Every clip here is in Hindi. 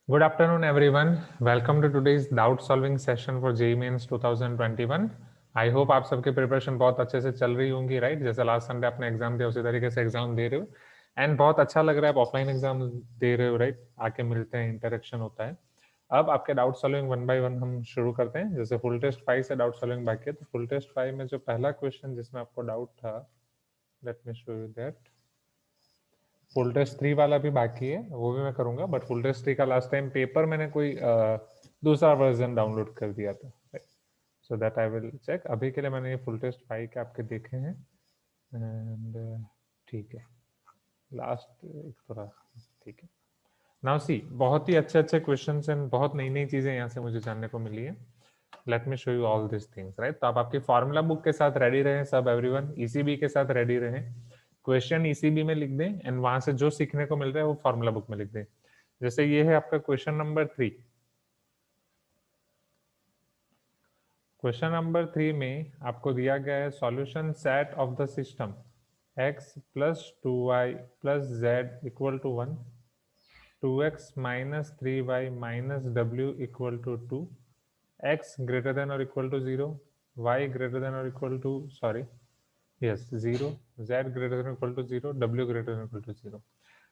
Good afternoon, everyone. Welcome to today's doubt solving session for JEE Mains 2021. I hope आप सबके प्रिपरेशन बहुत अच्छे से चल रही होंगी, राइट? जैसे लास्ट संडे आपने एग्जाम दिया उसी तरीके से एग्जाम दे रहे हो एंड बहुत अच्छा लग रहा है, आप ऑफलाइन एग्जाम दे रहे हो, राइट? आके मिलते हैं, इंटरेक्शन होता है। अब आपके doubt solving one by one हम शुरू करते हैं। जैसे फुल टेस्ट 5 से डाउट सॉल्विंग बाकी है, तो फुल टेस्ट 5 में जो पहला क्वेश्चन जिसमें आपको डाउट था, let me show you that. Full test 3 वाला भी बाकी है, वो भी मैं करूंगा, बट फुल टेस्ट 3 का लास्ट टाइम पेपर मैंने कोई दूसरा वर्जन डाउनलोड कर दिया था, so that I will check. अभी के लिए मैंने ये फुल टेस्ट 5 के आपके देखे हैं एंड ठीक है, लास्ट एक थोड़ा ठीक है। नाउ सी, बहुत ही अच्छे अच्छे क्वेश्चंस एंड बहुत नई नई चीजें यहाँ से मुझे जानने को मिली है। Late me show you all this things, right? तो आप आपकी फॉर्मूला बुक के साथ रेडी रहें सब, एवरीवन। ईसीबी के साथ रेडी रहें। क्वेश्चन ईसीबी में लिख दें एंड वहां से जो सीखने को मिल रहा है वो फॉर्मूला बुक में लिख दें। जैसे ये है आपका क्वेश्चन नंबर 3। क्वेश्चन नंबर 3 में आपको दिया गया है solution set of the system x plus 2y plus z equal to 1, 2x minus 3y minus w equal to 2, x greater than or equal to 0, y greater than or equal to, sorry, yes, 0, z greater than or equal to 0, w greater than or equal to 0.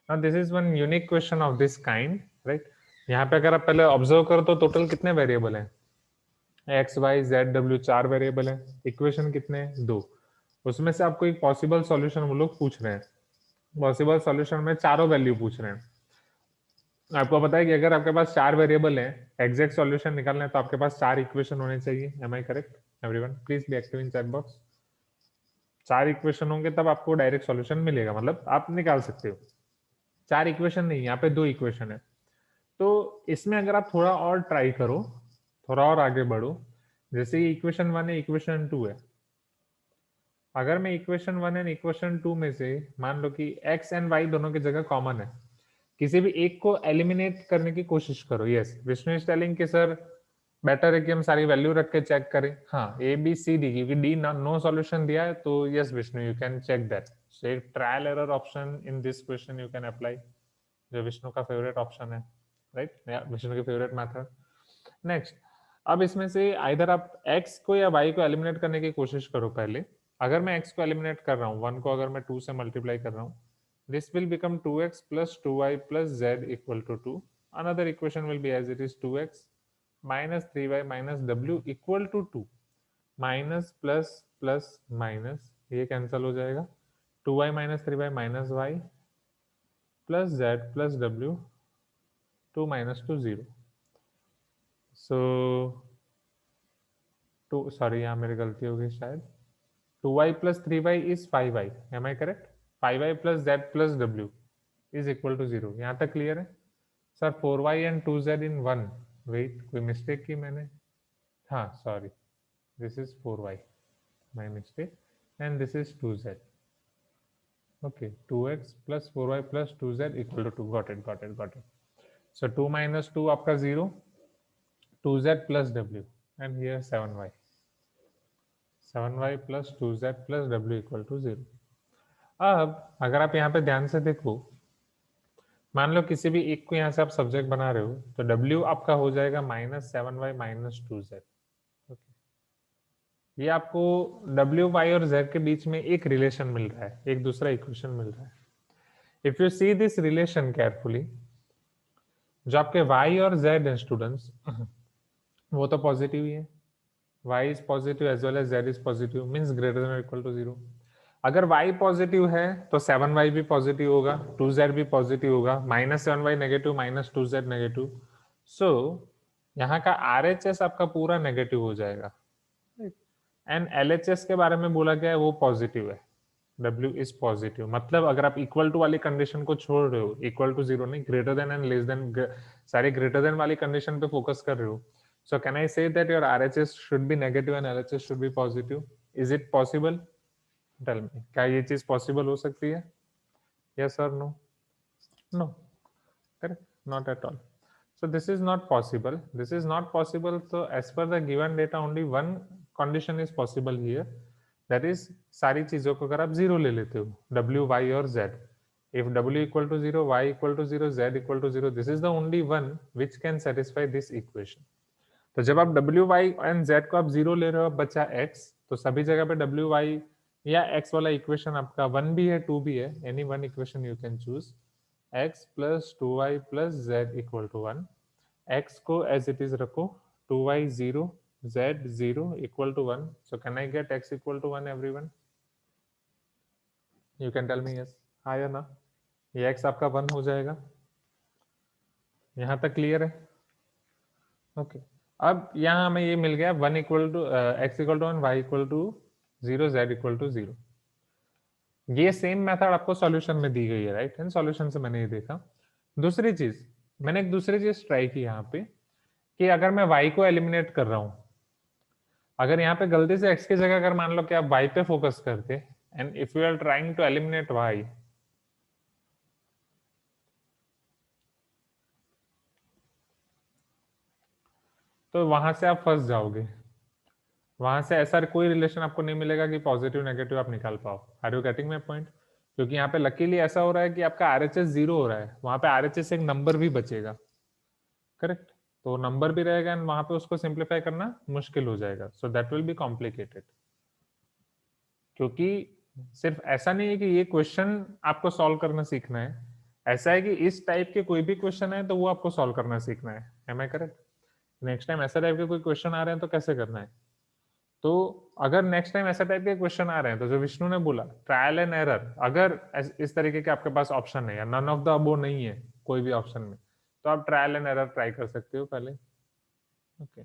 Now this is one unique question of this kind, right? यहाँ पे अगर आप पहले ऑब्जर्व करो तो टोटल कितने वेरिएबल हैं? X Y Z W 4 variable हैं। इक्वेशन कितने हैं? 2। उसमें से आपको एक पॉसिबल सॉल्यूशन वो लोग पूछ रहे हैं। पॉसिबल सॉल्यूशन में चारों वैल्यू पूछ रहे हैं। आपको पता है कि अगर आपके पास 4 वेरिएबल हैं, एग्जैक्ट सॉल्यूशन निकालना है तो आपके पास 4 इक्वेशन होने चाहिए। Am I correct? Everyone please be active in chat box. 4 equation होंगे तब आपको डायरेक्ट सॉल्यूशन मिलेगा, मतलब आप निकाल सकते हो। 4 इक्वेशन नहीं, यहाँ पे 2 इक्वेशन है। तो इसमें अगर आप थोड़ा और ट्राई करो, थोड़ा और आगे बढ़ो, जैसे ये इक्वेशन 1 है, इक्वेशन 2 है। अगर मैं इक्वेशन 1 एंड इक्वेशन 2 में से मान लो कि x एंड y दोनों की जगह कॉमन है, किसी भी एक को एलिमिनेट करने की कोशिश करो। यस, विष्णु इज टेलिंग कि सर बेटर है कि हम सारी वैल्यू रख के चेक करें। हाँ, ए बी सी डी, क्योंकि डी नो सॉल्यूशन दिया है, तो yes Vishnu you can check that. So एक trial error option in this question you can apply, जो विष्णु का फेवरेट ऑप्शन है, राइट? विष्णु की फेवरेट मेथड। नेक्स्ट, अब इसमें से आइदर आप x को या y को एलिमिनेट करने की कोशिश करो पहले। अगर मैं x को एलिमिनेट कर रहा हूँ, 1 को अगर मैं 2 से मल्टीप्लाई कर रहा हूँ, this will become 2x plus 2y plus z equal to 2. Another equation will be as it is 2x minus 3y minus w equal to 2. Minus plus plus minus ये कैंसिल हो जाएगा। 2y minus 3y minus y plus z plus w, 2 minus 2 0. So 2, sorry यहाँ मेरी गलती होगी शायद। 2y plus 3y is 5y, am I correct? 5y plus z plus w is equal to 0. यहाँ तक क्लियर है sir? 4y and 2z in 1, wait कोई मिस्टेक की मैंने? हाँ sorry, this is 4y, my mistake, and this is 2z. Okay, 2x plus 4y plus 2z equal to 2. Got it got it got it. So 2 minus 2 आपका 0, 2z plus w, and here 7y. 7y plus 2z plus w equal to 0. अब अगर आप यहाँ पे ध्यान से देखो, मान लो किसी भी एक को यहाँ से आप सब्जेक्ट बना रहे हो, तो w आपका हो जाएगा -7y माइनस 2z। ये आपको w, y और z के बीच में एक रिलेशन मिल रहा है, एक दूसरा इक्वेशन मिल रहा है। If you see this relation carefully, जो आपके y और z है स्टूडेंट्स, वो तो पॉजिटिव ही है। y is positive as well as z is positive, means greater than or equal to 0. अगर y पॉजिटिव है तो 7y भी पॉजिटिव होगा, 2z भी पॉजिटिव होगा, -7y नेगेटिव, -2z नेगेटिव। सो यहाँ का RHS आपका पूरा नेगेटिव हो जाएगा, एंड LHS के बारे में बोला गया है वो पॉजिटिव है, W इज पॉजिटिव। मतलब अगर आप इक्वल टू वाली कंडीशन को छोड़ रहे हो, इक्वल टू 0 नहीं, greater than and less than, सारी ग्रेटर देन वाली कंडीशन पे फोकस कर रहे हो, so can I say that your RHS should be negative and LHS should be positive? Is it possible? Tell me, क्या ये चीज पॉसिबल हो सकती है? Yes or no? No, correct? Not at all. So this is not possible. This is not possible. So as per the given data, only one condition is possible here. That is, सारी चीजों को अगर आप 0 ले लेते हो, W, Y और Z, if w equal to 0, y equal to 0, z equal to 0, this is the only one which can satisfy this equation. तो जब आप w, y and z को आप 0 ले रहे हो, बचा x, तो सभी जगह पे w, y या x वाला इक्वेशन आपका 1 भी है 2 भी है, any one equation you can choose. x plus 2y plus z equal to 1. x को as it is रखो, 2y 0, z 0 equal to 1. So can I get x equal to 1 everyone? You can tell me yes. हाँ या ना? ये x आपका 1 हो जाएगा. यहाँ तक क्लियर है? ओके. अब यहाँ हमें ये मिल गया 1 equal to x equal to 1, y equal to 0, z equal to 0. ये सेम मेथड आपको सॉल्यूशन में दी गई है, राइट? एंड सॉल्यूशन से मैंने ये देखा. दूसरी चीज, मैंने एक दूसरी चीज ट्राई की यहाँ पे, कि अगर मैं y को एलिमिनेट कर रहा हूं, अगर यहाँ पे गलती से x की जगह अगर मान लो कि आप y पे फोकस करते, and if you are trying to eliminate y, तो वहां से आप फंस जाओगे. वहां से ऐसा कोई रिलेशन आपको नहीं मिलेगा कि पॉजिटिव नेगेटिव आप निकाल पाओ. Are you getting my point? क्योंकि यहाँ पे लकीली ऐसा हो रहा है कि आपका RHS 0 हो रहा है, वहां पे RHS एक नंबर भी बचेगा, करेक्ट? तो नंबर भी रहेगा एंड वहां पे उसको सिंप्लीफाई करना मुश्किल हो जाएगा. So that will be complicated. क्योंकि सिर्फ ऐसा नहीं है कि ये क्वेश्चन आपको सॉल्व करना सीखना है, ऐसा है कि इस टाइप के कोई भी क्वेश्चन है तो वो आपको सॉल्व करना सीखना है. Am I correct? Next time ऐसा टाइप के कोई क्वेश्चन आ रहे हैं तो कैसे करना है. तो अगर नेक्स्ट टाइम ऐसा टाइप के क्वेश्चन आ रहे हैं, तो जो विष्णु ने बोला ट्रायल एंड एरर, अगर इस तरीके के आपके पास ऑप्शन है या नन ऑफ द अबो नहीं है कोई भी ऑप्शन में, तो आप ट्रायल एंड एरर ट्राई कर सकते हो पहले. ओके.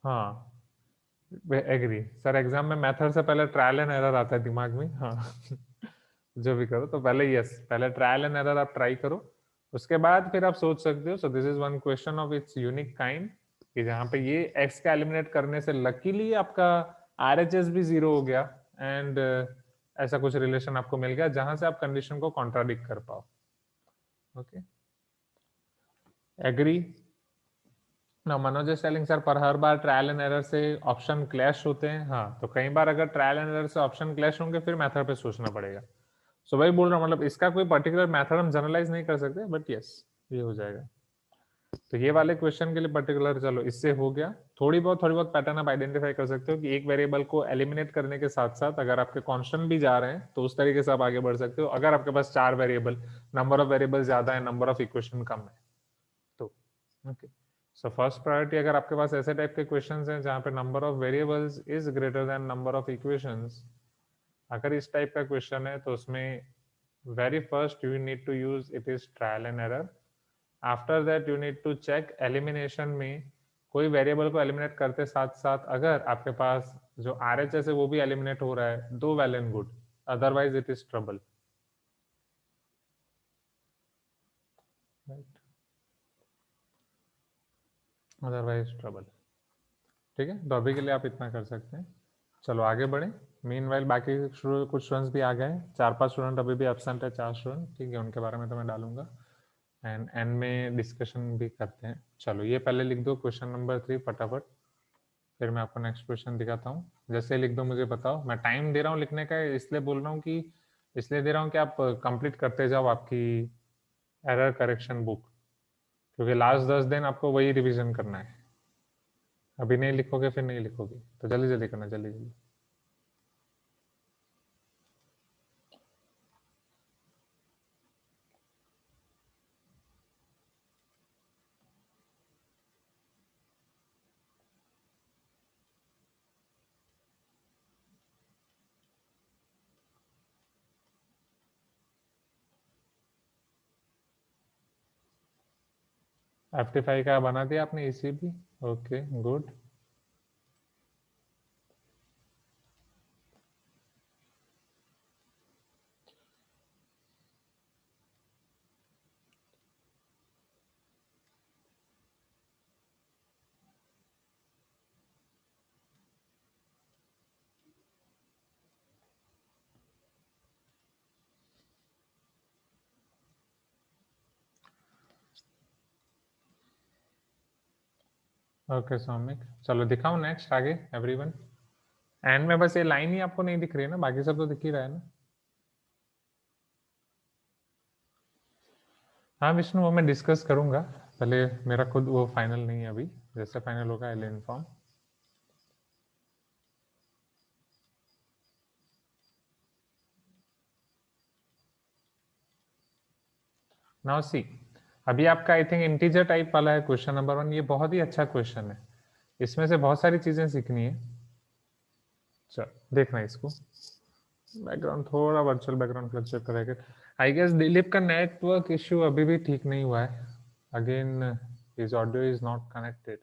हाँ, एग्री सर. एग्जाम में मेथड से पहले ट्रायल एंड एरर आता है दिमाग में. हाँ. जो भी करो तो पहले यस, पहले ट्रायल एंड एरर आप ट्राई करो, उसके बाद फिर आप सोच सकते हो. So this is one question of its unique kind, कि जहाँ पे ये x का एलिमिनेट करने से लकीली आपका RHS भी 0 हो गया, एंड ऐसा कुछ रिलेशन आपको मिल गया जहां से आप कंडीशन को कॉन्ट्राडिक्ट कर पाओ. Okay, agree? ना मनोज इज टेलिंग सर, पर हर बार ट्रायल एंड एरर से ऑप्शन क्लैश होते हैं. हाँ, तो कई बार अगर ट्रायल एंड एरर से ऑप्शन क्लैश होंगे फिर मेथड पे सोचना पड़ेगा. सो वही बोल रहा हूँ, मतलब इसका कोई पर्टिकुलर मेथड हम जनरलाइज नहीं कर सकते, बट यस ये हो जाएगा. तो ये वाले क्वेश्चन के लिए पर्टिकुलर, चलो इससे हो गया. थोड़ी बहुत पैटर्न आप आइडेंटिफाई कर सकते हो कि एक वेरिएबल को एलिमिनेट करने के साथ साथ अगर आपके कांस्टेंट भी जा रहे हैं तो उस तरीके से आप आगे बढ़ सकते हो. अगर आपके पास 4 वेरिएबल, नंबर ऑफ वेरिएबल ज्यादा है, नंबर ऑफ इक्वेशन कम है, तो ओके. सो फर्स्ट प्रायोरिटी, अगर आपके पास ऐसे टाइप के क्वेश्चंस हैं जहां पे number of variables is greater than number of equations, अगर इस टाइप का क्वेश्चन है तो उसमें very first you need to use it is trial and error. After that you need to check elimination में कोई वेरिएबल को एलिमिनेट करते साथ साथ अगर आपके पास जो RHS है वो भी एलिमिनेट हो रहा है, दो well and good, otherwise it is trouble. Otherwise trouble. ठीक है, तो अभी के लिए आप इतना कर सकते हैं. चलो आगे बढ़े. मीनवाइल बाकी कुछ स्टूडेंट्स भी आ गए, 4-5 स्टूडेंट अभी भी एब्सेंट है, 4 स्टूडेंट. ठीक है, उनके बारे में तो मैं डालूंगा एंड एंड में डिस्कशन भी करते हैं. चलो ये पहले लिख दो क्वेश्चन नंबर 3 फटाफट, फिर मैं आपको नेक्स्ट क्वेश्चन दिखाता हूँ. जैसे लिख दो मुझे बताओ. मैं टाइम दे रहा हूँ लिखने का, इसलिए बोल रहा हूँ कि इसलिए दे रहा हूँ कि आप कंप्लीट करते जाओ आपकी एरर करेक्शन बुक, क्योंकि लास्ट 10 दिन आपको वही रिवीजन करना है. अभी नहीं लिखोगे फिर नहीं लिखोगे, तो जल्दी जल्दी करना, जल्दी जल्दी. FT5 का बना दिया आपने ECB? Okay good. Okay Soumik, चलो दिखाओ नेक्स्ट आगे एवरीवन. एंड में बस ये लाइन ही आपको नहीं दिख रही है ना, बाकी सब तो दिख ही रहा है ना. हाँ विष्णु, वो मैं डिस्कस करूंगा, पहले मेरा खुद वो फाइनल नहीं है अभी, जैसे फाइनल होगा I will inform. Now see, अभी आपका आई थिंक इंटीजर टाइप वाला है क्वेश्चन नंबर 1। ये बहुत ही अच्छा क्वेश्चन है, इसमें से बहुत सारी चीजें सीखनी है। चल देखना इसको, बैकग्राउंड थोड़ा वर्चुअल बैकग्राउंड फ्लक्चुएट करेगा। आई गेस दिलीप का नेटवर्क इश्यू अभी भी ठीक नहीं हुआ है। Again his audio is not connected.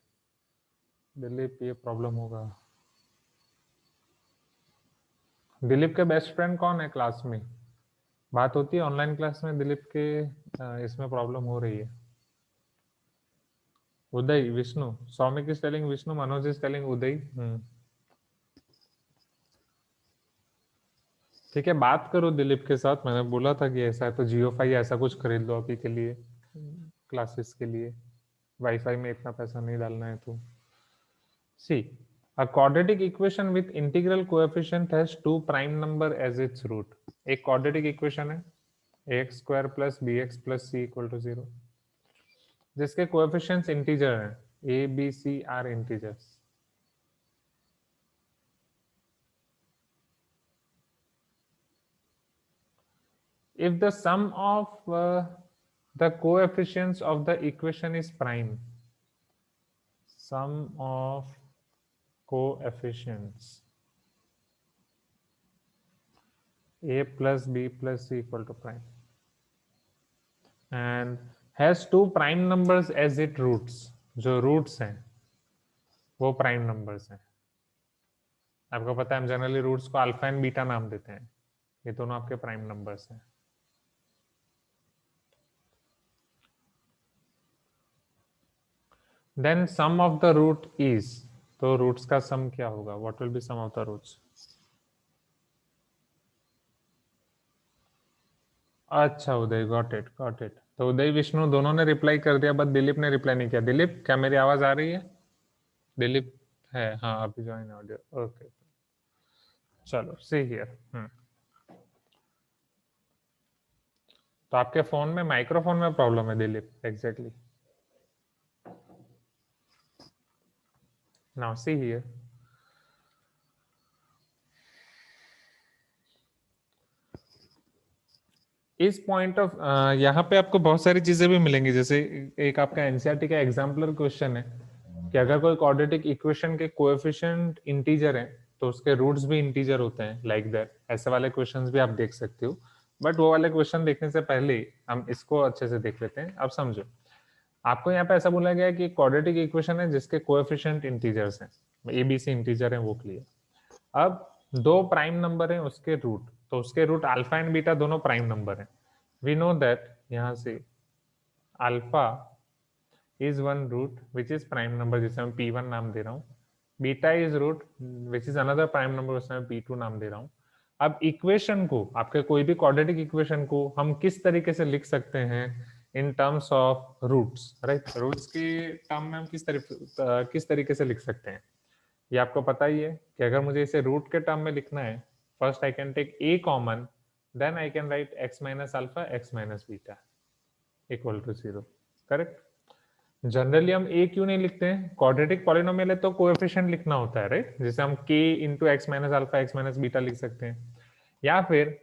Dilip, ये प्रॉब्लम होगा। दिलीप के बेस्ट फ्रेंड कौन है क्लास में? बात होती है ऑनलाइन क्लास में दिलीप के? इसमें प्रॉब्लम हो रही है। Uday, Vishnu, Soumik is telling Vishnu, Manoj is telling Uday. ठीक है, बात करो दिलीप के साथ। मैंने बोला था कि ऐसा है तो जियो फाई ऐसा कुछ खरीद लो अभी के लिए, क्लासेस के लिए। वाईफाई में इतना पैसा नहीं डालना है तो। सी, a quadratic equation with integral coefficient has two prime number as its root। एक quadratic equation है ax square plus bx plus c equal to 0, जिसके coefficients integer हैं, a b c are integers। if the sum of the coefficients of the equation is prime, sum of coefficients a plus b plus c equal to prime and has two prime numbers as its roots। जो roots हैं वो प्राइम नंबर्स हैं। आपको पता है हम जनरली रूट्स को अल्फा एंड बीटा नाम देते हैं। ये दोनों आपके प्राइम नंबर्स हैं। Then sum of the root is, तो रूट्स का सम क्या होगा? What will be sum of the roots? अच्छा Uday, got it got it. तो उदय विष्णु दोनों ने रिप्लाई कर दिया, बट दिलीप ने रिप्लाई नहीं किया। दिलीप, क्या मेरी आवाज आ रही है? दिलीप है, हाँ अभी ज्वाइन ऑडियो, ओके। चलो सी हियर। तो आपके फोन में माइक्रोफोन में प्रॉब्लम है Dilip, exactly. Now see here, इस पॉइंट ऑफ यहाँ पे आपको बहुत सारी चीजें भी मिलेंगी। जैसे एक आपका एनसीईआरटी का एग्जाम्पलर क्वेश्चन है कि अगर कोई क्वाड्रेटिक इक्वेशन के कोएफिशिएंट इंटीजर हैं तो उसके रूट्स भी इंटीजर होते हैं, लाइक दैट। ऐसे वाले क्वेश्चंस भी आप देख सकते हो, बट वो वाले क्वेश्चन देखने से पहले हम इसको अच्छे से देख लेते हैं। अब समझो, आपको यहाँ पे ऐसा बोला गया है कि क्वाड्रेटिक इक्वेशन है जिसके कोएफिशिएंट इंटीजर्स हैं, एबीसी इंटीजर है वो क्लियर। अब दो प्राइम नंबर है उसके रूट, तो उसके रूट अल्फा एंड बीटा दोनों प्राइम नंबर है। वी नो दैट यहां से alpha is one root which is prime number, जिसे मैं P1 नाम दे रहा हूँ। Beta is root which is another prime number, उसमें मैं P2 नाम दे रहा हूँ। अब इक्वेशन को, आपके कोई भी क्वाड्रेटिक इक्वेशन को हम किस तरीके से लिख सकते हैं? In terms of roots, right. Roots के टर्म में हम किस तरीके से लिख सकते हैं? ये आपको पता ही है कि अगर मुझे इसे रूट के टर्म में लिखना है, first I can take a common, then I can write x minus alpha x minus beta equal to 0। Correct. Generally हम a क्यों नहीं लिखते हैं? क्वाड्रेटिक पॉलिनोमियल है तो कोएफिशिएंट लिखना होता है, राइट। जैसे हम k into x minus alpha x minus beta लिख सकते हैं, या फिर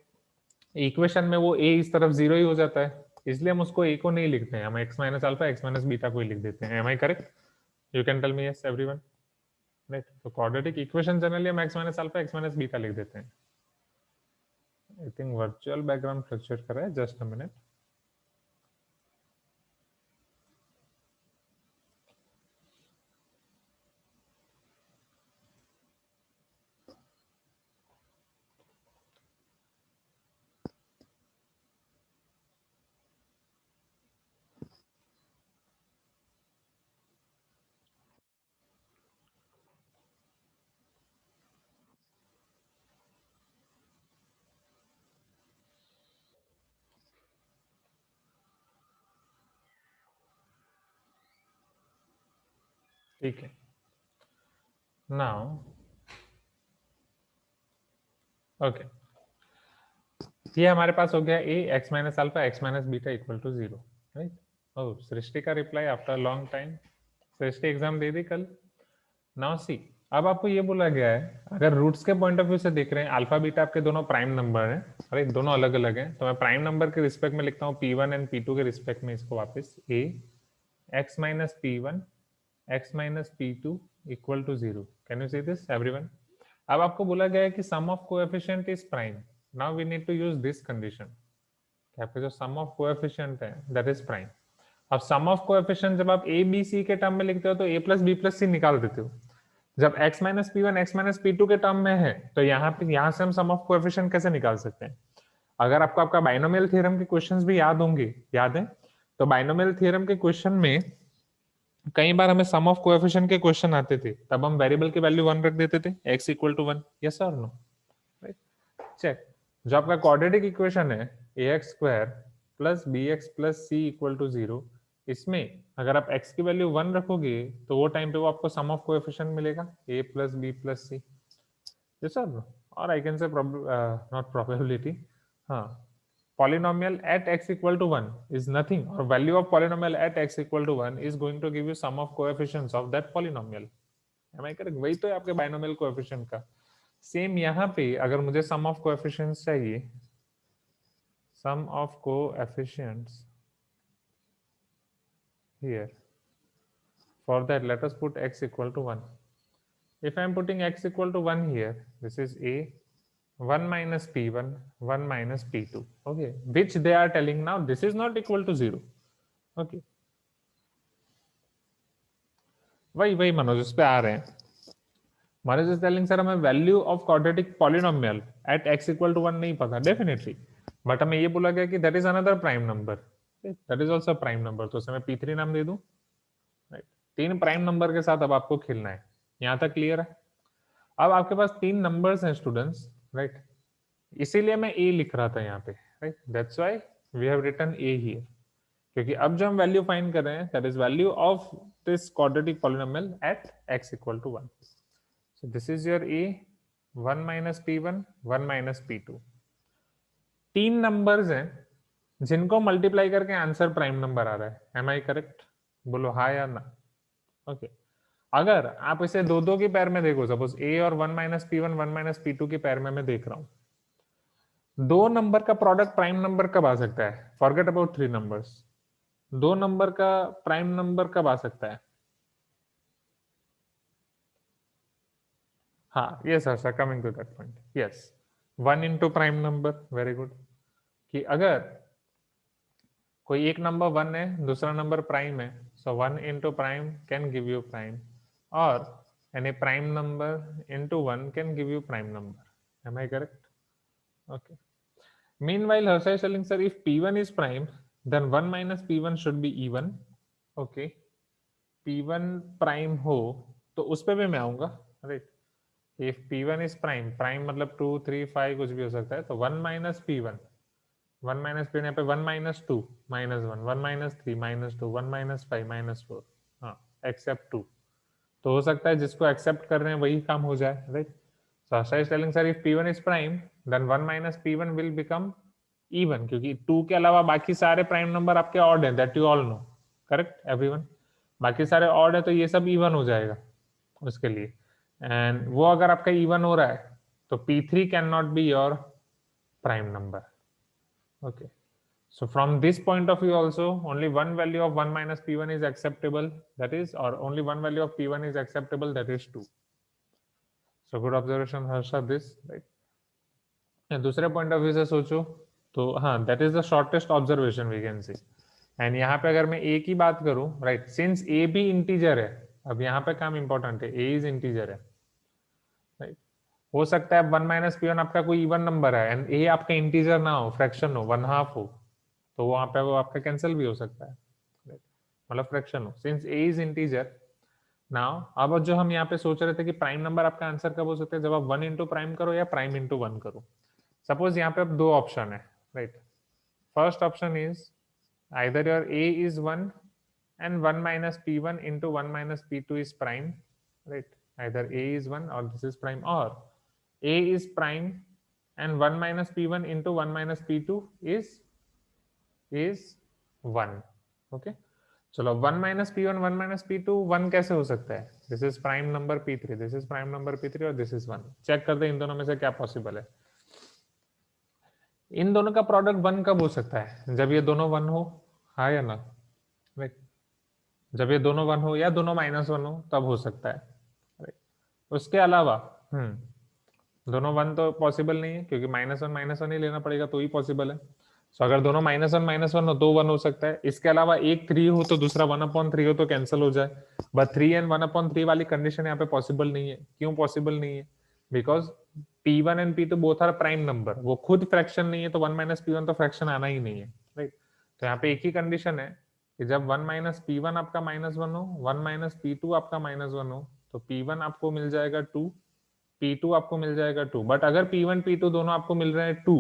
इक्वेशन में वो a इस तरफ 0 ही हो जाता है, इसलिए हम उसको a को नहीं लिखते हैं, हम x minus alpha x minus beta को ही लिख देते हैं। Am I correct? You can tell me yes everyone, right. तो क्वाड्रेटिक इक्वेशन जनरली हम x minus alpha x minus beta लिख देते हैं। I think virtual background fluctuate कर रहा है, जस्ट अ मिनट। ठीक है, नाउ ओके, ये हमारे पास हो गया a x minus alpha x minus beta equal to 0, right. Oh, Srishti का reply after long time. Srishti exam दे दी कल। नाउ सी, अब आपको ये बोला गया है, अगर रूट्स के पॉइंट ऑफ व्यू से देख रहे हैं, अल्फा बीटा आपके दोनों प्राइम नंबर हैं, अरे दोनों अलग अलग हैं, तो मैं प्राइम नंबर के रिस्पेक्ट में लिखता हूँ P1 एंड P2 के रिस्पेक्ट में इसको वापस a x minus P1 x minus P2 equal to 0। Can you see this everyone? अब आपको बोला गया है कि sum of coefficient is prime. Now we need to use this condition, आपके जो सम ऑफ कोएफिशिएंट है दैट इज प्राइम। अब सम ऑफ कोएफिशिएंट जब आप ए बी सी के टर्म में लिखते हो तो a प्लस बी प्लस सी निकाल देते हो। जब x minus P1 x minus P2 के टर्म में है तो यहाँ से हम सम ऑफ कोएफिशिएंट कैसे निकाल सकते हैं? अगर आपको आपका बाइनोमियल थ्योरम के क्वेश्चंस भी याद होंगे, याद है? तो बाइनोमियल थ्योरम के क्वेश्चन में कई बार हमें सम ऑफ कोएफिशिएंट के क्वेश्चन आते थे, तब हम वेरिएबल की वैल्यू 1 रख देते थे, x इक्वल टू 1। यस और नो? Right, check. जो आपका क्वाड्रेटिक इक्वेशन है ax square plus bx plus c equal to 0, इसमें अगर आप x की वैल्यू 1 रखोगे तो वो टाइम पे वो आपको सम ऑफ कोएफिशिएंट मिलेगा a plus b plus c। Yes और नो? और I can say not probability, हाँ, polynomial at x equal to 1 is nothing, or value of polynomial at x equal to 1 is going to give you sum of coefficients of that polynomial. Am I correct? वही तो है आपके बाइनोमियल कोएफिशिएंट का। सेम यहाँ पे अगर मुझे सम ऑफ कोएफिशिएंट्स चाहिए, sum of coefficients here, for that let us put x equal to 1. If I am putting x equal to 1 here, this is a 1 minus P1 1 minus P2, okay, which they are telling now this is not equal to 0, okay. वही मनोज उस पे आ रहे हैं। मनोज इज टेलिंग सर हमें value of quadratic polynomial at x equal to 1 नहीं पता, डेफिनेटली, बट हमें ये बोला गया कि that is another prime number, that is also prime number, तो उसे मैं P3 नाम दे दूं। राइट, 3 प्राइम नंबर के साथ अब आपको खेलना है। यहाँ तक क्लियर है? अब आपके पास 3 नंबर्स हैं स्टूडेंट्स, राइट, इसीलिए मैं a लिख रहा था यहाँ पे, right, that's why we have written a here, क्योंकि अब जो हम वैल्यू फाइंड कर रहे हैं that is value of this quadratic polynomial at x equal to 1। So this is your a 1 minus P1 1 minus P2। 3 numbers हैं जिनको मल्टीप्लाई करके आंसर प्राइम नंबर आ रहा है। Am I correct? बोलो हाँ या ना। ओके, अगर आप इसे दो दो की पैर में देखो, सपोज a और 1 माइनस P1 1 माइनस P2 की पैर में मैं देख रहा हूं, दो नंबर का प्रोडक्ट प्राइम नंबर कब आ सकता है? फॉरगेट अबाउट 3 नंबर्स, दो नंबर का प्राइम नंबर कब आ सकता है? हाँ, yes sir, coming to that point, yes, 1 into prime number, very good. कि अगर कोई एक नंबर 1 है, दूसरा नंबर प्राइम है, so 1 into prime can give you prime, और any prime number into 1 can give you prime number. Am I correct? Okay, meanwhile Harsha is telling sir if P1 is prime then 1 minus P1 should be even, okay, P1 prime हो तो उस पे भी मैं आऊंगा, right. If P1 is prime, prime मतलब 2 3 5 कुछ भी हो सकता है, तो 1 माइनस P1 1 माइनस P1 यहाँ पे 1 minus 2 minus 1 1 minus 3 minus 2 1 minus 5 minus 4, हाँ, एक्सेप्ट 2, तो हो सकता है जिसको एक्सेप्ट कर रहे हैं वही काम हो जाए, right. So Harsha is telling sir if P1 is prime then 1 minus P1 will become even, क्योंकि 2 के अलावा बाकी सारे प्राइम नंबर आपके ऑड हैं, that you all know, correct everyone? बाकी सारे ऑड है तो ये सब इवन हो जाएगा उसके लिए, एंड वो अगर आपका इवन हो रहा है तो P3 can not be your prime number, okay. So from this point of view also only one value of 1 minus P1 is acceptable, that is, or only one value of P1 is acceptable, that is 2. So good observation Harsha this, right? दूसरे पॉइंट ऑफ व्यू से सोचो तो हाँ, that is the shortest observation we can see. And यहाँ पे अगर मैं a की बात करूं, राइट, सिंस a भी इंटीजर है, अब यहाँ पे काम इंपॉर्टेंट है, a इज इंटीजर है, राइट। हो सकता है 1 माइनस P1 आपका कोई इवन नंबर है एंड a आपका इंटीजर ना हो, फ्रैक्शन हो, 1/2 हो, तो वहां पे वो आपका कैंसिल भी हो सकता है, मतलब फ्रैक्शन हो, since a is integer. Now अब जो हम यहाँ पे सोच रहे थे कि प्राइम नंबर आपका आंसर कब हो सकता है, जब आप 1 इंटू प्राइम करो या प्राइम इंटू 1 करो। सपोज यहाँ पे अब दो ऑप्शन है, right. First option is either your a is 1 and 1 minus P1 into 1 minus P2 is prime, right? Either a is 1 or this is prime, or a is prime and 1 minus P1 into 1 minus P2 is 1, okay चलो 1 minus P one 1 minus P two 1 कैसे हो सकता है? This is prime number P3, this is prime number P3 और दिस इज 1। चेक कर दे इन दोनों में से क्या पॉसिबल है। इन दोनों का प्रोडक्ट 1 कब हो सकता है? जब ये दोनों 1 हो, हाँ या ना? Right. जब ये दोनों 1 हो या दोनों -1 हो तब हो सकता है। Right. उसके अलावा दोनों 1 तो पॉसिबल नहीं है क्योंकि -1 ही लेना पड़ेगा तो ही पॉसिबल है। सो अगर दोनों -1 हो तो 1 हो सकता है। इसके अलावा एक 3 हो तो दूसरा 1/3 हो तो कैंसिल हो जाए। बट 3 एंड 1/3 वाली कंडीशन यहाँ पे पॉसिबल नहीं है। क्यों पॉसिबल नहीं है? Because P1 and P2 both are prime number, वो खुद फ्रैक्शन नहीं है तो 1 माइनस P1 तो फ्रैक्शन आना ही नहीं है। राइट, तो यहाँ पे एक ही कंडीशन है कि जब 1 माइनस P1 आपका -1 हो, 1 माइनस P2 आपका -1 हो, तो P1 आपको मिल जाएगा 2, P2 आपको मिल जाएगा 2। बट अगर P1 P2 दोनों आपको मिल रहे हैं 2,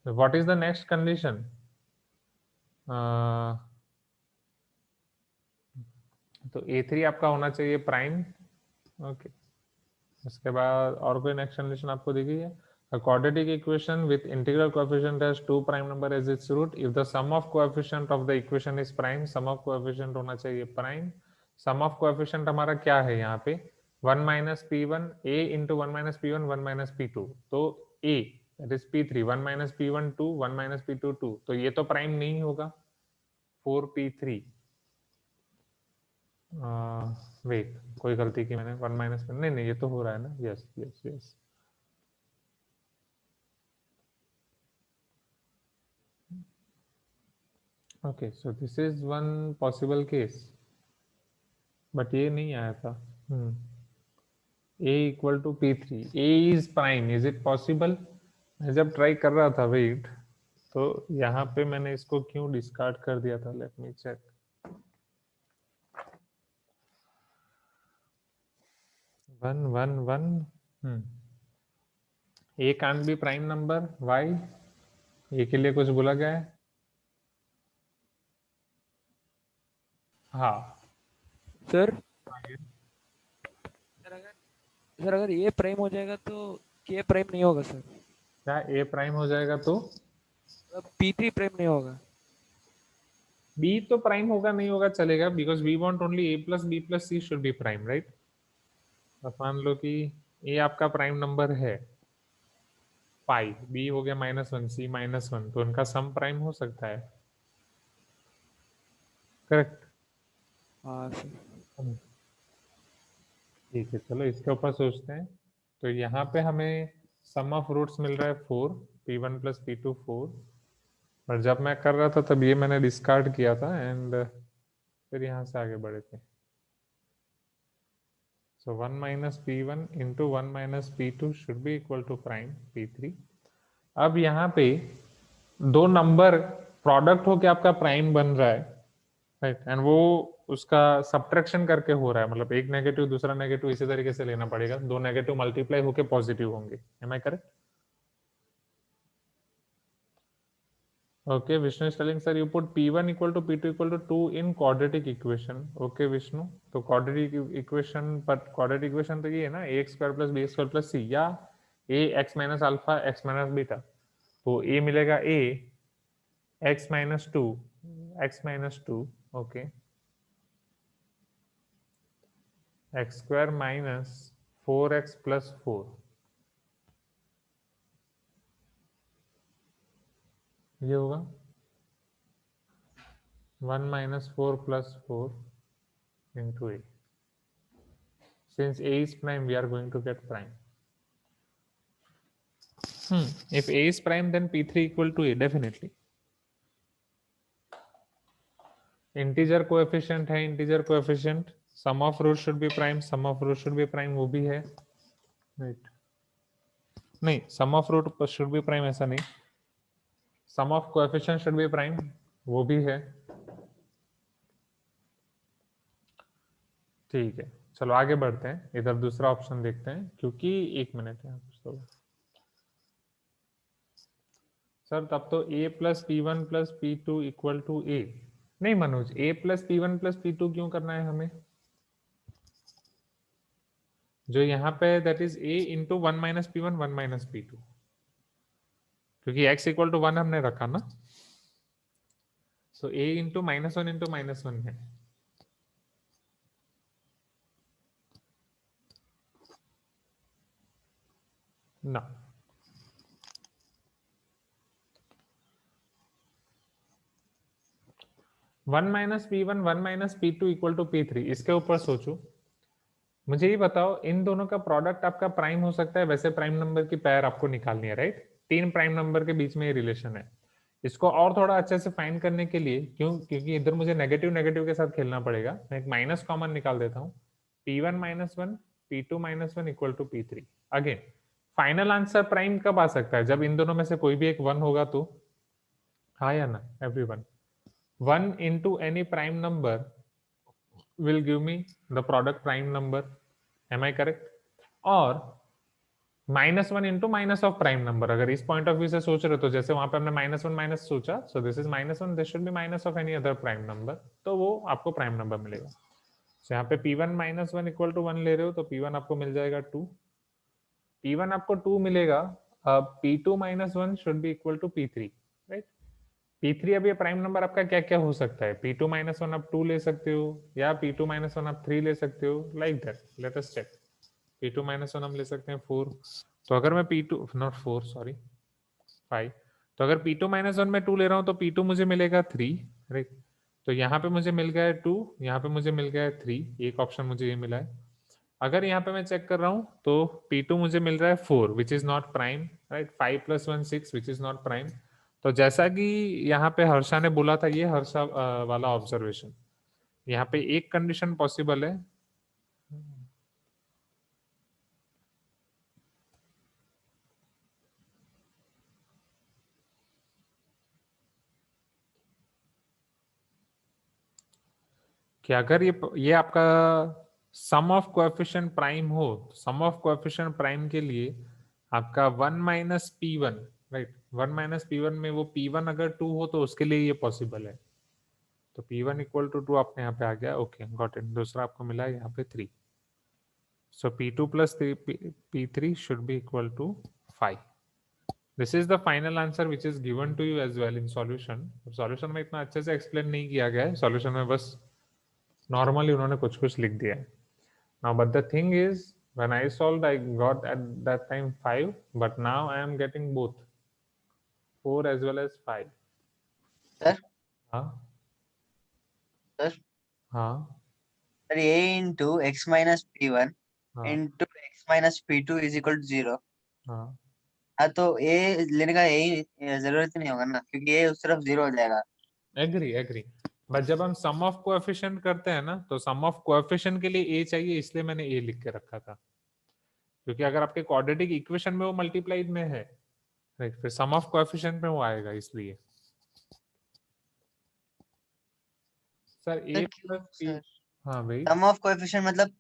what is the next condition? तो A3 आपका होना चाहिए प्राइम। ओके, उसके बाद और कोई नेक्स्ट कंडीशन आपको दी गई है? A quadratic equation with integral coefficient has two prime number as its root. If the sum of coefficient of the equation is prime, sum of coefficient होना चाहिए prime. Sum of coefficient हमारा क्या है यहाँ पे? 1 minus P1, A into 1 minus P1, 1 minus P2. तो A, that is P3, 1 minus P1, 2, 1 minus P2, 2. तो ये तो प्राइम नहीं होगा, 4P3। वेट, कोई गलती की मैंने, 1 माइनस, नहीं नहीं ये तो हो रहा है ना, yes yes yes. Okay, so this is one possible case, but ये नहीं आया था। A equal to P3, A is prime, is it possible? मैं जब ट्राई कर रहा था वेट, तो यहाँ पे मैंने इसको क्यों डिस्कार्ड कर दिया था, let me check. One one one A can't be prime number, why? A के लिए कुछ बोला गया है? हाँ सर सर अगर ये प्राइम हो जाएगा तो के प्राइम नहीं होगा सर। क्या A प्राइम हो जाएगा तो P3 प्राइम नहीं होगा। B तो प्राइम होगा नहीं होगा चलेगा, because we want only A plus B plus C should be prime, right? अब मान लो कि A आपका प्राइम नंबर है पाई, B हो गया -1, C -1, तो उनका सम प्राइम हो सकता है, करेक्ट? हाँ सर। ठीक है, चलो इसके ऊपर सोचते हैं। तो यहाँ पे हमें सम ऑफ रूट्स मिल रहा है 4, P1 प्लस P2 4। और जब मैं कर रहा था तब ये मैंने डिस्कार्ड किया था एंड फिर यहाँ से आगे बढ़े थे। So 1 minus P1 into 1 minus P2 should be equal to prime P3। अब यहाँ पे दो नंबर प्रोडक्ट होके आपका प्राइम बन रहा है, राइट? एंड वो उसका सब्ट्रैक्शन करके हो रहा है, मतलब एक नेगेटिव दूसरा नेगेटिव इसी तरीके से लेना पड़ेगा, दो नेगेटिव मल्टीप्लाई होके पॉजिटिव होंगे। Am I correct? Okay, Vishnu is telling, sir, you put P1 equal to P2 equal to 2 in quadratic equation. Okay, Vishnu, तो quadratic equation, पर quadratic equation तो ये है ना, ax square plus bx square plus c, या a x minus alpha x minus beta। तो a मिलेगा a x minus 2 x minus 2, okay, x square minus 4x plus 4, ये होगा 1 minus 4 plus 4 into a। Since a is prime, we are going to get prime। If a is prime, then P3 equal to a, definitely। Integer coefficient है, integer coefficient, sum of root should be prime, sum of root should be prime, वो भी है, राइट? नहीं, sum of root should be prime ऐसा नहीं, sum of coefficient should be prime, वो भी है। ठीक है, चलो आगे बढ़ते हैं, इधर दूसरा ऑप्शन देखते हैं, क्योंकि एक मिनट है तो सर तब तो a plus P1 plus P2 equal to a, नहीं Manoj, a plus P1 plus P2 क्यों करना है हमें? जो यहाँ पे that is a into 1 minus P1 1 minus P2, क्योंकि x इक्वल टू 1 हमने रखा ना। सो a इंटू -1 है। ना 1 minus P1 1 minus P2 equal to P3, इसके ऊपर सोचो। मुझे ये बताओ, इन दोनों का प्रोडक्ट आपका प्राइम हो सकता है, वैसे प्राइम नंबर की पेयर आपको निकालनी है, राइट? 3 प्राइम नंबर के बीच में ये रिलेशन है। इसको और थोड़ा अच्छे से फाइंड करने के लिए, क्योंकि इधर मुझे नेगेटिव नेगेटिव के साथ खेलना पड़ेगा, मैं एक माइनस कॉमन निकाल देता हूँ। P1 minus 1 P2 minus 1 equal to P3। Again final answer prime कब आ सकता है? जब इन दोनों में से कोई भी एक 1 होगा तो। हाँ या ना everyone? 1 into any prime number will give me the product prime number. Am I correct? और -1 into minus of prime number, अगर इस पॉइंट ऑफ व्यू से सोच रहे हो तो जैसे वहां पे हमने -1 माइनस सोचा, सो this is -1, this should B minus of any other prime number, तो वो आपको प्राइम नंबर मिलेगा। so, यहाँ पे P1 माइनस 1 इक्वल टू 1 ले रहे हो तो P1 आपको मिल जाएगा 2। P1 आपको 2 मिलेगा, P2 minus 1 should be equal to P3, right? P3 अब ये प्राइम नंबर आपका क्या क्या हो सकता है? P2 माइनस 1 आप 2 ले सकते हो, या P2 माइनस 1 आप 3 ले सकते हो, like that. Let us check. P2 minus 1 हम ले सकते हैं 4। तो अगर मैं P2 नॉट 4 सॉरी 5, तो अगर P2 माइनस 1 में 2 ले रहा हूँ तो P2 मुझे मिलेगा 3, राइट? तो यहाँ पे मुझे मिल गया है 2, यहाँ पे मुझे मिल गया है 3, एक ऑप्शन मुझे ये मिला है। अगर यहाँ पे मैं चेक कर रहा हूँ तो P2 मुझे मिल रहा है 4 which is not prime, right? 5 + 1 6 which is not prime. तो जैसा कि यहाँ पे हर्षा ने बोला था, ये हर्षा वाला ऑब्जर्वेशन, यहाँ पे एक कंडीशन पॉसिबल है। कि अगर ये आपका सम ऑफ कोएफिशिएंट प्राइम हो, सम ऑफ कोएफिशिएंट प्राइम के लिए आपका 1 minus P1, right? 1 minus P1 में वो P1 अगर 2 हो तो उसके लिए ये पॉसिबल है। तो P1 इक्वल टू 2 आपने यहाँ पे आ गया, ओके गॉट इट। दूसरा आपको मिला है यहाँ पे 3। So P2 plus P3 should be equal to 5। This is the final answer which is given to you as well in solution. Solution में इतना अच्छे से एक्सप्लेन नहीं किया गया है, सॉल्यूशन में बस नॉर्मली उन्होंने कुछ कुछ लिख दिया है। Now, but the thing is, when I solved, I got at that time 5, but now I am getting both 4 as well as 5. Sir हाँ सर हाँ sir a into x minus p1 हाँ into x minus p2 is equal to 0। हाँ, हाँ तो a लेने का यही जरूरत ही नहीं होगा ना, क्योंकि a उस तरफ 0 हो जाएगा। Agree agree. बट जब हम सम ऑफ कोएफिशिएंट करते हैं ना, तो सम ऑफ कोएफिशिएंट के लिए a चाहिए, इसलिए मैंने a लिख के रखा था, क्योंकि अगर आपके क्वाड्रेटिक इक्वेशन में वो मल्टीप्लाइड में है, राइट, फिर सम ऑफ कोएफिशिएंट में वो आएगा, इसलिए। सर a प्लस p, हाँ भाई, सम ऑफ कोएफिशिएंट मतलब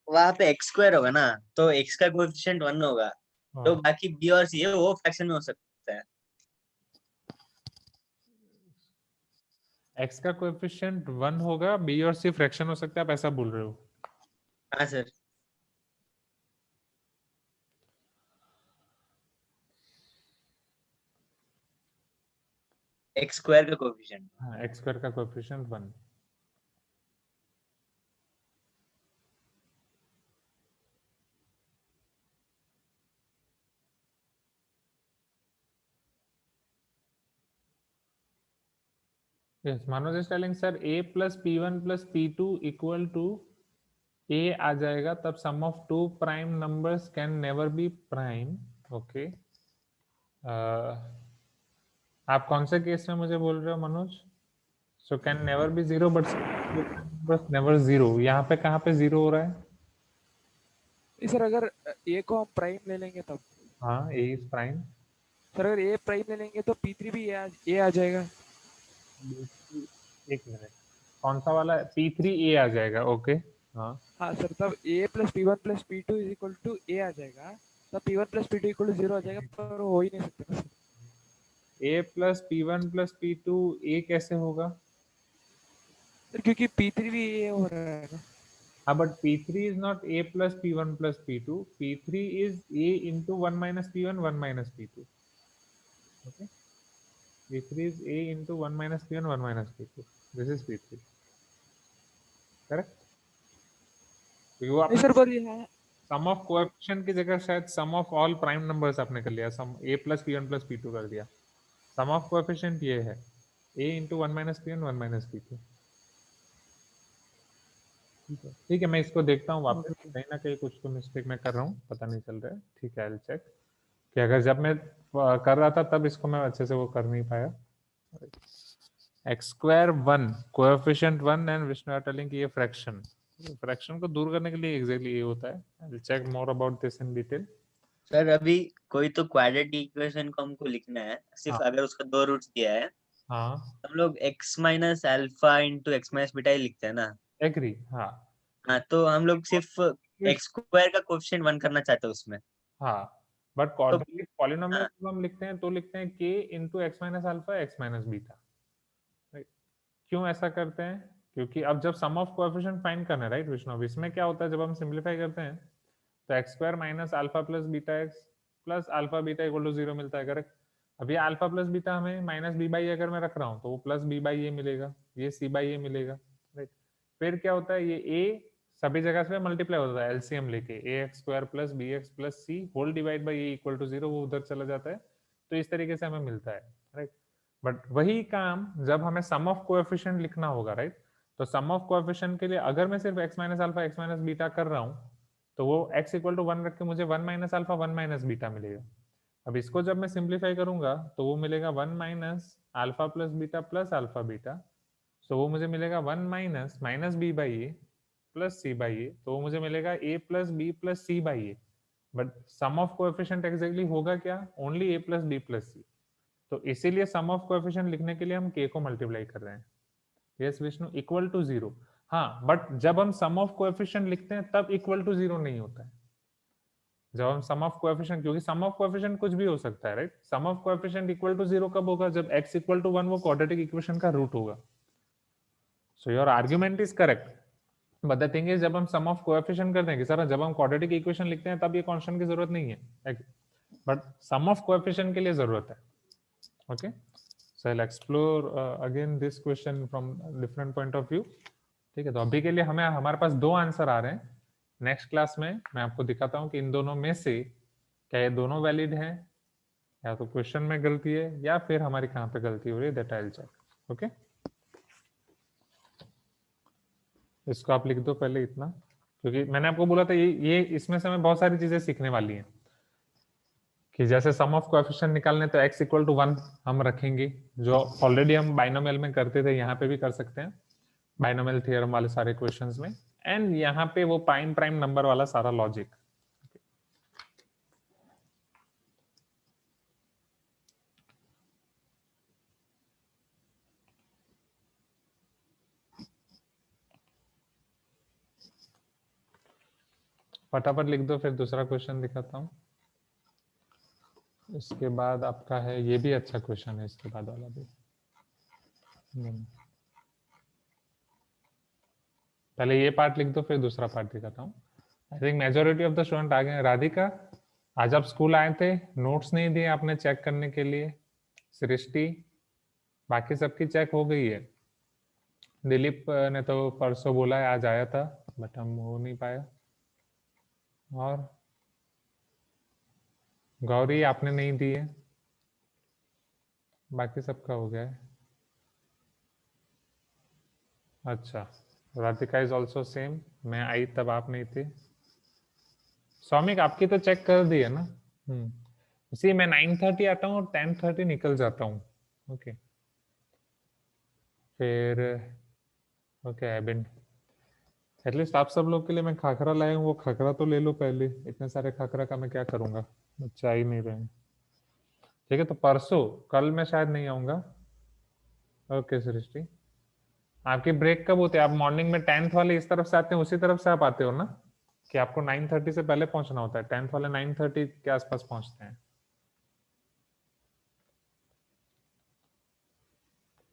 वहां पे x स्क्वायर होगा ना, तो x का कोएफिशिएंट 1 होगा, तो हाँ बाकी b और c है वो फ्रैक्शन में हो सकता है। x का कोएफिशिएंट 1 होगा, b और c फ्रैक्शन हो सकता है, आप ऐसा बोल रहे हो? हाँ सर, x स्क्वायर का कोएफिशिएंट। हाँ, x स्क्वायर का coefficient 1। Yes, Manoj is telling sir a plus p1 plus p2 equal to a आ जाएगा, तब sum of two prime numbers can never be prime. Okay. आप कौन से केस में मुझे बोल रहे हो Manoj? So can never be zero but numbers never zero. यहाँ पे कहाँ पे जीरो हो रहा है? सर अगर a को हम प्राइम ले लेंगे तब, हाँ, a is prime. सर अगर a प्राइम ले लेंगे तो P3 भी a आ जाएगा। एक मिनट, कौन सा वाला? P3 a आ जाएगा, ओके। हाँ हाँ सर, तब a plus P1 plus P2 is equal to a आ जाएगा, तब P1 plus P2 equal to 0 आ जाएगा, पर वो हो ही नहीं सकता ना sir. a plus P1 plus P2 a कैसे होगा? सर क्योंकि P3 भी a हो रहा है ना। हाँ, but P3 is not a plus P1 plus P2. P3 is a into 1 minus P1, 1 minus P2. Okay. P3 is A into 1 minus P1 1 minus P2. This is P3. Correct? क्योंकि वो नहीं आपने सर पर ये है सम ऑफ कोएफिशिएंट की जगह शायद सम ऑफ ऑल प्राइम नंबर्स आपने कर लिया, सम A plus P1 plus P2 कर दिया। सम ऑफ कोएफिशिएंट ये है A into 1 minus P1 1 minus P2। ठीक है, मैं इसको देखता हूँ वापस, कहीं ना कहीं कुछ तो मिस्टेक मैं कर रहा हूँ, पता नहीं चल रहा है। ठीक है, आई विल चेक कि अगर जब मैं कर रहा था तब इसको मैं अच्छे से वो कर नहीं पाया। X square 1 coefficient 1 and Vishnu are telling कि ये फ्रैक्शन को दूर करने के लिए एग्जैक्टली ये होता है। I will check more about this in detail. Sir अभी कोई तो क्वाड्रेटिक इक्वेशन को हमको लिखना है, सिर्फ हाँ अगर उसका 2 रूट्स दिया है, हाँ, हम लोग x minus alpha into x minus beta ही लिखते हैं ना। एग्री। हाँ हाँ, तो हम लोग सिर्फ एक्स स्क्वायर का कोएफिशिएंट 1 करना चाहते हैं उसमें। हाँ, बट तो क्वाड्रेटिक पॉलिनोमियल हाँ, जब हम लिखते हैं तो लिखते हैं k into x minus alpha x minus beta. क्यों ऐसा करते हैं? क्योंकि अब जब सम ऑफ कोएफिशिएंट फाइंड करना है, राइट विष्णु, अब इसमें क्या होता है जब हम सिंप्लीफाई करते हैं तो x square minus alpha plus beta x plus alpha beta equal to 0 मिलता है, करेक्ट? अब ये अल्फा प्लस बीटा हमें माइनस बी बाई अगर मैं रख रहा हूँ तो वो प्लस बी बाई ए मिलेगा, ये सी बाई ए मिलेगा, राइट? फिर क्या होता है, ये ए सभी जगह से मल्टीप्लाई होता है एलसीएम लेके, a x square plus b x plus c whole divide by a equal to 0, वो उधर चला जाता है, तो इस तरीके से हमें मिलता है, राइट? बट वही काम जब हमें सम ऑफ कोएफिशिएंट लिखना होगा, राइट? तो सम ऑफ कोएफिशिएंट के लिए अगर मैं सिर्फ x minus alpha x minus beta कर रहा हूँ तो वो x इक्वल टू 1 रख के मुझे 1 माइनस अल्फा 1 माइनस बीटा मिलेगा। अब इसको जब मैं सिंप्लीफाई करूंगा तो वो मिलेगा 1 minus alpha plus beta plus alpha beta, so वो मुझे मिलेगा 1 minus minus b by a plus c by a, तो वो मुझे मिलेगा a plus b plus c by a. But sum of coefficient exactly होगा क्या? Only a plus b plus c. तो इसीलिए सम ऑफ कोएफिशिएंट लिखने के लिए हम k को मल्टीप्लाई कर रहे हैं। Yes Vishnu, equal to 0। हाँ, बट जब हम सम ऑफ कोएफिशिएंट लिखते हैं तब इक्वल टू 0 नहीं होता है। जब हम सम ऑफ कोएफिशिएंट, क्योंकि सम ऑफ कोएफिशिएंट कुछ भी हो सकता है, right? Sum of coefficient equal to 0 कब होगा? जब x इक्वल टू 1 वो क्वाड्रेटिक इक्वेशन का रूट होगा। So your argument is correct, but the thing is जब हम सम ऑफ कोएफिशिएंट करते हैं कि सर जब हम क्वाड्रेटिक इक्वेशन लिखते हैं तब ये कांस्टेंट की जरूरत नहीं है, बट सम ऑफ कोएफिशिएंट के लिए जरूरत है। Okay, so I will explore again this question from different point of view. ठीक है, तो अभी के लिए हमारे पास दो आंसर आ रहे हैं। नेक्स्ट क्लास में मैं आपको दिखाता हूँ कि इन दोनों में से क्या ये दोनों वैलिड हैं, या तो क्वेश्चन में गलती है या फिर हमारी कहाँ पे गलती हो रही है, that I will check. Okay, इसको आप लिख दो पहले इतना, क्योंकि मैंने आपको बोला था ये इसमें से हमें बहुत सारी चीजें सीखने वाली हैं कि जैसे सम ऑफ कोएफिशिएंट निकालने तो x इक्वल टू 1 हम रखेंगे, जो ऑलरेडी हम बाइनोमियल में करते थे, यहाँ पे भी कर सकते हैं बाइनोमियल थ्योरम वाले सारे क्वेश्चंस में, एंड यहाँ पे वो प्राइम प्राइम नंबर वाला सारा लॉजिक। फटाफट लिख दो, फिर दूसरा क्वेश्चन दिखाता हूँ। इसके बाद आपका है, ये भी अच्छा क्वेश्चन है, इसके बाद वाला भी। पहले ये पार्ट लिख दो, फिर दूसरा पार्ट दिखाता हूँ। I think majority of the student आ गए। राधिका, आज आप स्कूल आए थे, नोट्स नहीं दिए आपने चेक करने के लिए। सृष्टि, बाकी सबकी चेक हो गई है। दिलीप ने तो परसों बोला है आज आया था, बट हम हो नहीं पाया। और गौरी आपने नहीं दी है, बाकी सबका हो गया है। अच्छा, राधिका इज ऑल्सो सेम, मैं आई तब आप नहीं थे। सौमिक आपकी तो चेक कर दी है ना? इसी मैं 9:30 आता हूँ और 10:30 निकल जाता हूँ। ओके, फिर ओके एबिन, एटलीस्ट आप सब लोग के लिए मैं खाखरा लाया हूँ, वो खाखरा तो ले लो पहले। इतने सारे खाखरा का मैं क्या करूंगा, बच्चे आ ही नहीं रहे हैं। ठीक है, तो परसों, कल मैं शायद नहीं आऊंगा। ओके सृष्टि, आपकी ब्रेक कब होती है? आप मॉर्निंग में 10th वाले इस तरफ से आते हैं, उसी तरफ से आप आते हो ना, कि आपको 9:30 से पहले पहुंचना होता है? 10th वाले 9:30 के आसपास पहुंचते हैं।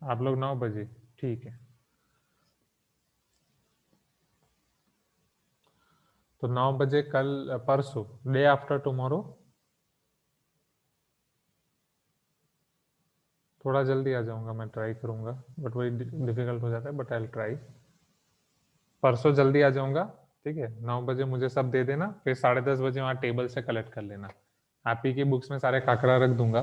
आप लोग 9 बजे, ठीक है। तो 9 बजे कल, परसों, डे आफ्टर टुमारो। थोड़ा जल्दी आ जाऊंगा, मैं ट्राई करूंगा, बट वही डिफिकल्ट हो जाता है, बट आई विल ट्राई। परसों जल्दी आ जाऊंगा, ठीक है। 9 बजे मुझे सब दे देना, फिर 10:30 बजे वहाँ टेबल से कलेक्ट कर लेना। आप ही की बुक्स में सारे काकरा रख दूंगा।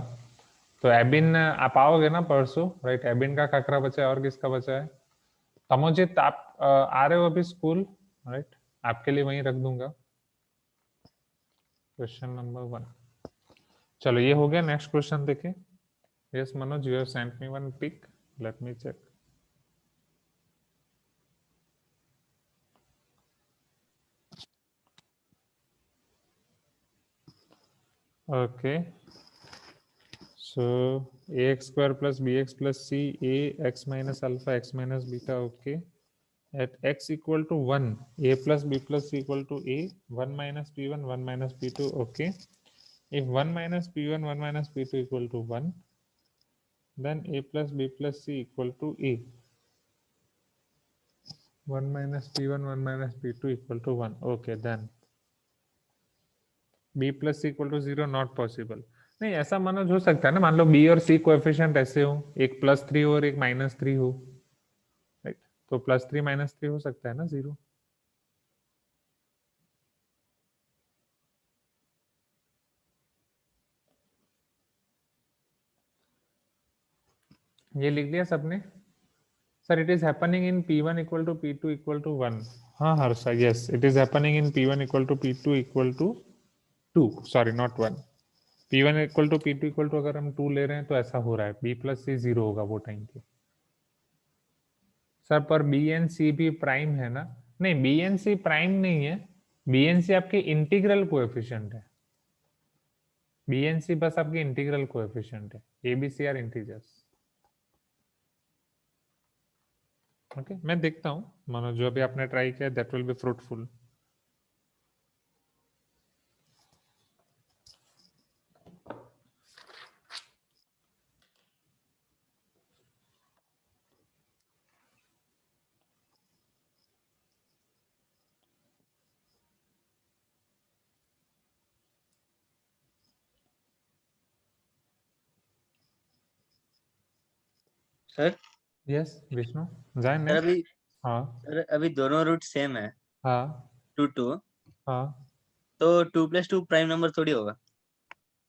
तो एबिन आप आओगे ना परसों, राइट? एबिन का काकरा बचा है, और किसका बचा है? तमोजित आप आ रहे हो अभी स्कूल, राइट? आपके लिए वहीं रख दूंगा। क्वेश्चन नंबर 1, चलो ये हो गया। नेक्स्ट क्वेश्चन देखें। Yes Manoj, you have sent me one pic, let me check. Okay, so ax square plus bx plus c, a x minus alpha x minus beta, okay, at x equal to 1, a plus b plus c equal to a, 1 minus p1 1 minus p2, okay. If 1 minus p1 1 minus p2 equal to 1, then a plus b plus c equal to a, 1 minus p1 1 minus p2 equal to 1, okay. Then b plus c equal to 0, not possible. नहीं, ऐसा मनोज हो सकता है ना, मान लो b और c कोएफिशिएंट ऐसे हो, एक +3 हो और एक -3 हो, राइट? तो +3 -3 हो सकता है ना 0। ये लिख दिया सबने? Sir it is happening in p1 equal to p2 equal to 1। हाँ Harsha, yes, it is happening in p1 equal to p2 equal to 2, sorry not 1। p1 equal to p2 equal to अगर हम 2 ले रहे हैं तो ऐसा हो रहा है, b प्लस c 0 होगा वो टाइम पे। सर पर बी एन सी भी प्राइम है ना? नहीं, बी एन सी प्राइम नहीं है, बी एन सी आपके इंटीग्रल कोएफिशिएंट है। बी एन सी बस आपके इंटीग्रल कोएफिशिएंट है, a B c are integers. Okay, मैं देखता हूँ मनोज, जो अभी आपने ट्राई किया that will be fruitful. Sir yes Vishnu, जाए सर नेक्स्ट। अभी हाँ सर अभी दोनों रूट सेम है, हाँ 2 2, हाँ, तो 2 + 2 प्राइम नंबर थोड़ी होगा।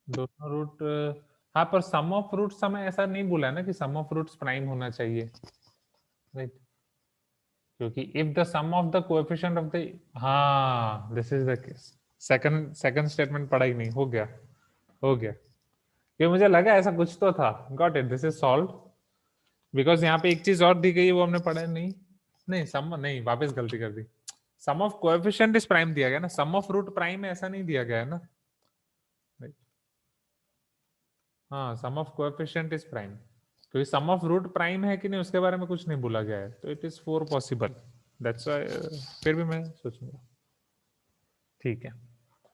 दोनों रूट, हाँ पर सम ऑफ रूट्स हमें ऐसा नहीं बोला है ना कि सम ऑफ रूट्स प्राइम होना चाहिए, राइट? क्योंकि if the sum of the coefficient of the, हाँ this is the case. Second statement पढ़ा ही नहीं, हो गया हो गया, क्योंकि मुझे लगा ऐसा कुछ तो था। Got it, this is solve. Because यहाँ पे एक चीज और दी गई है, वो हमने पढ़ा नहीं। नहीं सम नहीं, वापस गलती कर दी। सम ऑफ कोएफिशिएंट इज प्राइम दिया गया ना, सम ऑफ रूट प्राइम है ऐसा नहीं दिया गया है ना, राइट? हाँ, सम ऑफ कोएफिशिएंट इज प्राइम, क्योंकि सम ऑफ रूट प्राइम है कि नहीं उसके बारे में कुछ नहीं बोला गया है, तो it is 4 possible, that's why. फिर भी मैं सोचूंगा, ठीक है।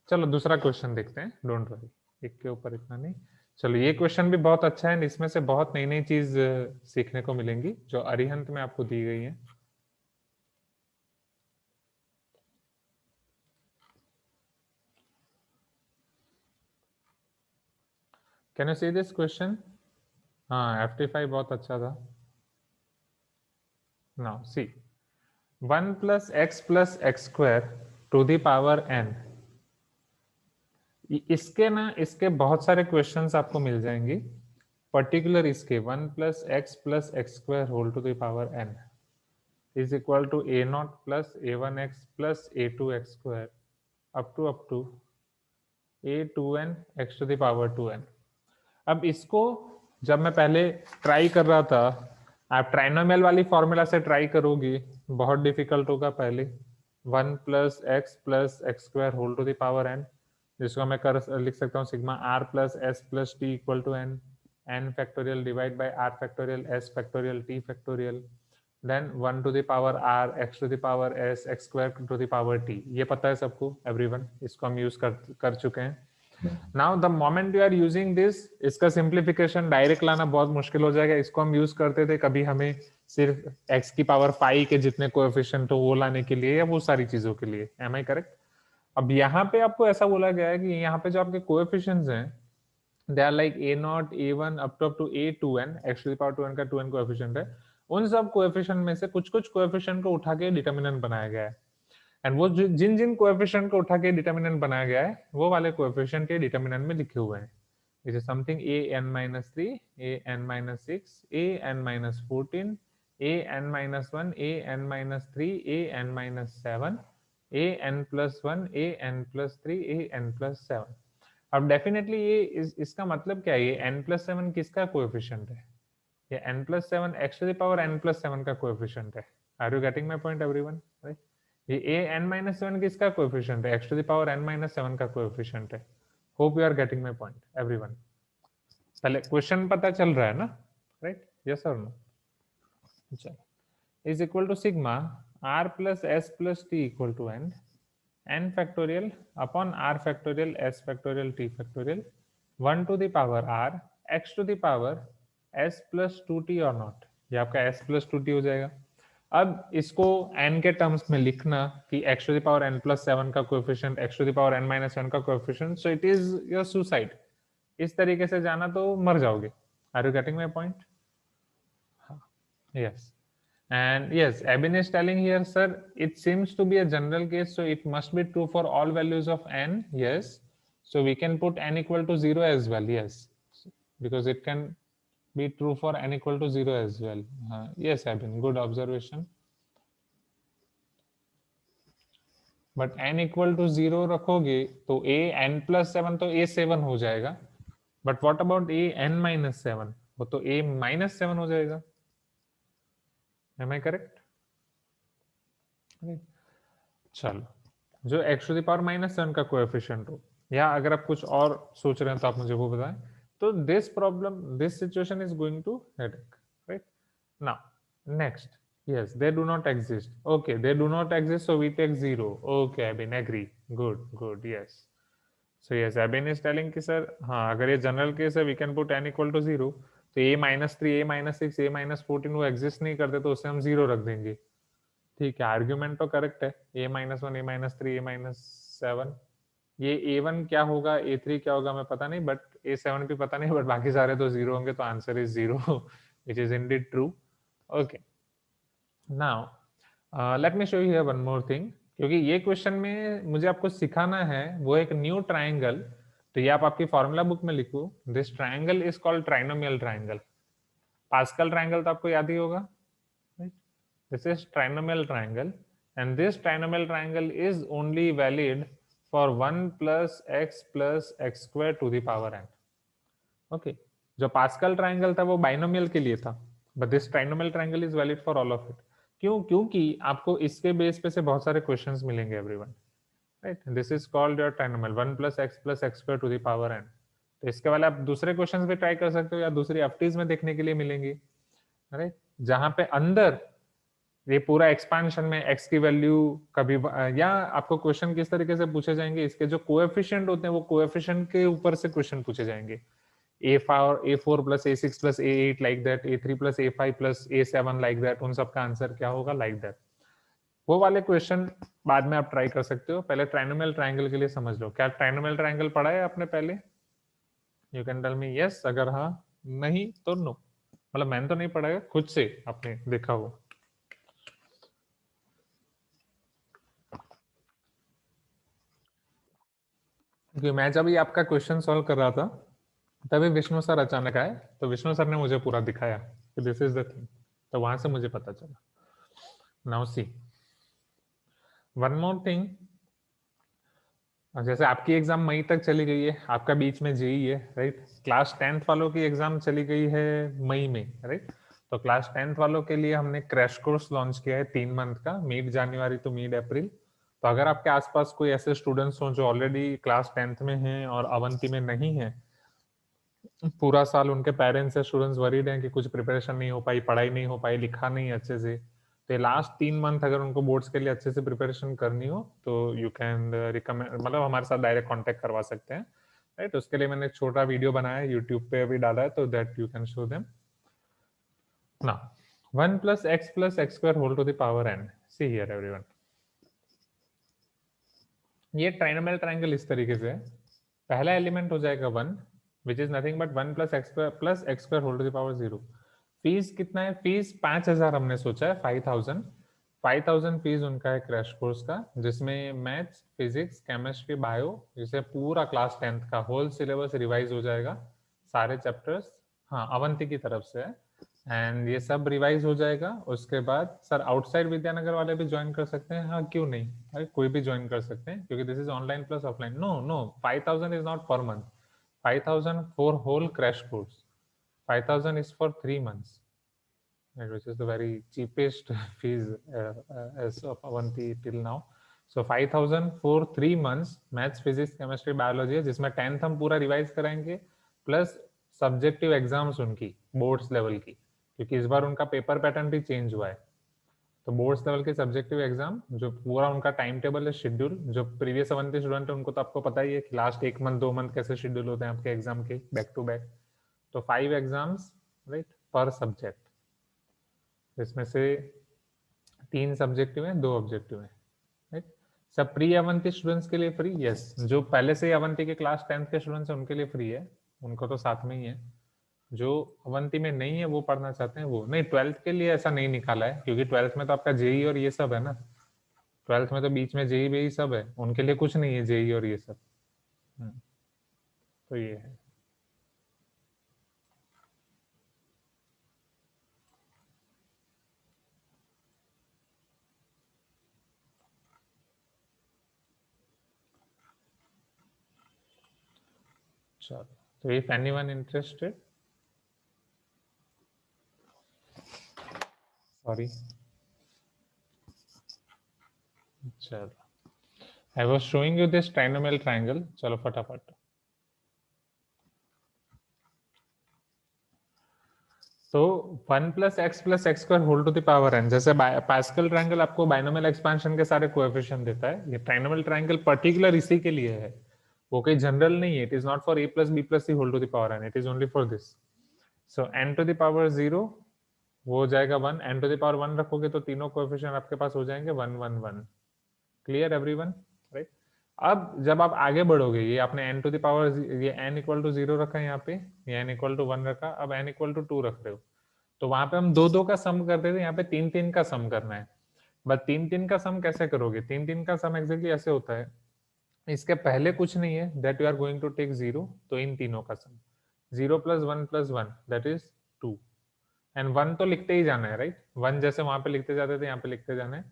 चलो दूसरा क्वेश्चन देखते हैं, डोंट वरी, एक के ऊपर इतना नहीं। चलो ये क्वेश्चन भी बहुत अच्छा है, इसमें से बहुत नई नई चीज सीखने को मिलेंगी जो अरिहंत में आपको दी गई है। Can you see this question? हाँ, FT5 बहुत अच्छा था। Now see, 1 + x + x² to the power n, इसके ना, इसके बहुत सारे क्वेश्चंस आपको मिल जाएंगे, पर्टिकुलर इसके 1 + x + x² whole to the power n is equal to a0 + a1x + a2x² up to a2n x to the power 2n। अब इसको जब मैं पहले ट्राई कर रहा था, आप ट्राइनोमियल वाली फॉर्मूला से ट्राई करोगे, बहुत डिफिकल्ट होगा पहले। 1 + x + x² whole to the power n, जिसको मैं लिख सकता हूँ sigma r + s + t equal to n factorial divide by r factorial s factorial t factorial, then 1 to the power r x to the power s x² to the power t। ये पता है सबको, एवरीवन, इसको हम यूज कर चुके हैं। Now the moment you are using this, इसका सिंप्लीफिकेशन डायरेक्ट लाना बहुत मुश्किल हो जाएगा। इसको हम यूज करते थे कभी हमें सिर्फ x की पावर 5 के जितने कोएफिशिएंट हो वो लाने के लिए, या वो सारी चीजों के लिए। Am I correct? अब यहाँ पे आपको ऐसा बोला गया है कि यहाँ पे जो आपके कोएफिशिएंट्स हैं they are like a0 a1 up to a2n x to the power 2n का 2n कोएफिशिएंट है। उन सब कोएफिशिएंट में से कुछ कुछ कोएफिशिएंट को उठा के डिटरमिनेंट बनाया गया है, एंड वो जिन जिन कोएफिशिएंट को उठा के डिटरमिनेंट बनाया गया है वो वाले कोएफिशिएंट के डिटरमिनेंट में लिखे हुए हैं। It is something an-3, an-6, an-14, an-1, an-3, an-7, an+1, an+3, an+7। अब डेफिनेटली ये इसका मतलब क्या है, ये n+7 किसका कोएफिशिएंट है? ये n+7 x to the power n+7 का कोएफिशिएंट है। Are you getting my point everyone? Right, ये an-7 किसका कोएफिशिएंट है? x to the power n-7 का कोएफिशिएंट है। Hope you are getting my point everyone. पहले क्वेश्चन पता चल रहा है ना? राइट, यस और नो? चलो, is equal to sigma r plus s plus t equal to n factorial upon r factorial s factorial t factorial 1 to the power r x to the power s plus 2t और नॉट। ये आपका s प्लस 2t हो जाएगा। अब इसको n के टर्म्स में लिखना कि x to the power n+7 का coefficient, x to the power n-1 का coefficient, so it is your suicide. इस तरीके से जाना तो मर जाओगे। Are you getting my point? Yes, and yes, Abin is telling here, sir, it seems to be a general case, so it must be true for all values of n. Yes, so we can put n equal to 0 as well. Yes, because it can be true for n equal to 0 as well. Yes, Abin, good observation. But n equal to 0 रखोगे तो a n+7 तो a7 हो जाएगा, but what about a n-7? वो तो a -7 हो जाएगा। Am I correct? चलो, जो x टू द पावर -7 का कोएफिशिएंट हो, या अगर आप कुछ और सोच रहे हैं तो आप मुझे वो बताएं। तो this problem, this situation is going to headache, right? Now next, yes, they do not exist. Okay, they do not exist, so we take 0. Okay, Abin, agree. Good, yes. So yes, Abin is telling कि सर हाँ, अगर ये जनरल केस है, we can put n equal to 0, तो a-3, a-6, a-14 वो एग्जिस्ट नहीं करते, तो उसे हम 0 रख देंगे। ठीक है, आर्ग्यूमेंट तो करेक्ट है। a-1, a-3, a-7, ये a1 क्या होगा, a3 क्या होगा हमें पता नहीं, बट a7 भी पता नहीं, बट बाकी सारे तो 0 होंगे, तो answer is 0, which is indeed true. Okay. Now let me show you here one more thing, क्योंकि ये क्वेश्चन में मुझे आपको सिखाना है वो एक न्यू ट्राइंगल। तो ये आप आपकी फॉर्मूला बुक में लिखो, this triangle is called trinomial triangle. Pascal triangle तो आपको याद ही होगा, this is trinomial triangle, and this trinomial triangle is only valid for 1 + x square to the power n। Okay, जो पास्कल ट्राइंगल था वो बाइनोमियल के लिए था, but this trinomial triangle is valid for all of it. क्यों? क्योंकि आपको इसके बेस पे से बहुत सारे क्वेश्चंस मिलेंगे everyone, right? This is called your trinomial 1 + x square to the power n। तो इसके वाले आप दूसरे क्वेश्चंस भी ट्राई कर सकते हो, या दूसरी एफटीज में देखने के लिए मिलेंगे, राइट? जहां पे अंदर ये पूरा एक्सपेंशन में x की वैल्यू कभी, या आपको क्वेश्चन किस तरीके से पूछे जाएंगे, इसके जो कोएफिशिएंट होते हैं वो कोएफिशिएंट के ऊपर से क्वेश्चन पूछे जाएंगे। a4 + a6 + a8 like that, a3 + a5 + a7 like that, उन सब का आंसर क्या होगा, like that। वो वाले क्वेश्चन बाद में आप ट्राई कर सकते हो, पहले ट्राइनोमियल ट्राइंगल के लिए समझ लो। क्या ट्राइनोमियल ट्राइंगल पढ़ा है आपने पहले? You can tell me yes, अगर हाँ, नहीं तो नो। मतलब मैंने तो नहीं पढ़ा है, खुद से आपने देखा हो। क्योंकि मैं जब ये आपका क्वेश्चन सॉल्व कर रहा था तभी विष्णु सर अचानक आए, तो विष्णु सर ने मुझे पूरा दिखाया कि दिस इज द थिंग, तो वहां से मुझे पता चला। Now see one more thing, जैसे आपकी एग्जाम मई तक चली गई है, आपका बीच में जेई है, राइट? क्लास 10th वालों की एग्जाम चली गई है मई में, राइट? तो क्लास 10th वालों के लिए हमने क्रैश कोर्स लॉन्च किया है 3 मंथ का, मिड जनवरी टू मिड अप्रैल। तो अगर आपके आसपास कोई ऐसे स्टूडेंट्स हो जो ऑलरेडी क्लास 10th में हैं और अवंती में नहीं है, पूरा साल उनके पेरेंट्स या स्टूडेंट्स वरीड हैं कि कुछ प्रिपरेशन नहीं हो पाई, पढ़ाई नहीं हो पाई, लिखा नहीं अच्छे से, तो लास्ट 3 मंथ अगर उनको बोर्ड्स के लिए अच्छे से प्रिपरेशन करनी हो तो यू कैन रिकमेंड, मतलब हमारे साथ डायरेक्ट कांटेक्ट करवा सकते हैं, राइट? उसके लिए मैंने एक छोटा वीडियो बनाया है, यूट्यूब पे भी डाला है, तो that you can show them. Now 1 + x square whole to the power n, see here everyone, ये ट्राइनोमियल ट्राइंगल इस तरीके से है। पहला एलिमेंट हो जाएगा 1, which is nothing but 1 plus x square whole to the power 0। Fees कितना है? फीस 5000 हमने सोचा है, 5000 फीस उनका है क्रैश कोर्स का, जिसमें मैथ्स, फिजिक्स, केमिस्ट्री, बायो, जिसे पूरा क्लास 10th का होल सिलेबस रिवाइज हो जाएगा, सारे चैप्टर्स। हाँ, अवंती की तरफ से है, एंड ये सब रिवाइज हो जाएगा। उसके बाद सर आउटसाइड विद्यानगर वाले भी ज्वाइन कर सकते हैं? हाँ, क्यों नहीं, अरे कोई भी ज्वाइन कर सकते हैं, क्योंकि this is online plus offline. No no, 5000 is not per month, 5000 for whole crash course, 5000 is for 3 months, which is the very cheapest fees as of Avanti till now. So 5000 for 3 months maths, physics, chemistry, biology है, जिसमें 10th हम पूरा रिवाइज कराएंगे, प्लस सब्जेक्टिव एग्जाम्स उनकी बोर्ड्स लेवल की, क्योंकि इस बार उनका पेपर पैटर्न भी चेंज हुआ है। तो बोर्ड्स लेवल के सब्जेक्टिव एग्जाम जो पूरा उनका टाइम टेबल है, शेड्यूल, जो प्रीवियस अवंती स्टूडेंट है उनको तो आपको पता ही है कि लास्ट 1 मंथ 2 मंथ कैसे शेड्यूल होते हैं आपके एग्जाम के बैक टू बैक। तो 5 एग्जाम्स राइट पर सब्जेक्ट, इसमें से 3 सब्जेक्टिव है, 2 ऑब्जेक्टिव है, राइट। सब प्री अवंती स्टूडेंट्स के लिए फ्री, यस। जो पहले से ही अवंती के क्लास 10th के स्टूडेंट्स हैं उनके लिए फ्री है, उनको तो साथ में ही है। जो अवंती में नहीं है वो पढ़ना चाहते हैं वो नहीं। 12th के लिए ऐसा नहीं निकाला है, क्योंकि 12th में तो आपका जेई और ये सब है ना, 12th में तो बीच में जेई बेई सब है, उनके लिए कुछ नहीं है जेई और ये सब। तो ये है। चलो, तो इफ एनीवन इंटरेस्टेड, सॉरी, चलो, I was showing you this trinomial triangle. चलो फटाफट। तो 1 plus x square whole to the power n, जैसे पास्कल ट्रायंगल आपको बाइनोमियल एक्सपेंशन के सारे कोएफिशिएंट देता है, ये ट्राइनोमियल ट्रायंगल पर्टिकुलर इसी के लिए है, वो कोई जनरल नहीं है। It is not for a plus b plus c whole to the power n, it is only for this. So n to the power 0 वो हो जाएगा 1, n टू द पावर 1 रखोगे तो तीनों कोएफिशिएंट आपके पास हो जाएंगे 1 1 1। Clear everyone, right. अब जब आप आगे बढ़ोगे, ये आपने n टू द पावर, ये n इक्वल टू 0 रखा है यहाँ पे, ये n इक्वल टू 1 रखा, अब n इक्वल टू 2 रख रहे हो, तो वहां पे हम 2 2 का सम करते थे, यहाँ पे 3 3 का सम करना है। बट 3 3 का सम कैसे करोगे? 3 3 का सम एग्जैक्टली ऐसे होता है, इसके पहले कुछ नहीं है, that you are going to take 0, तो इन तीनों का sum 0 plus 1 that is 2, and 1 तो लिखते ही जाना है, राइट। 1 जैसे वहां पे लिखते जाते थे यहाँ पे लिखते जाना है।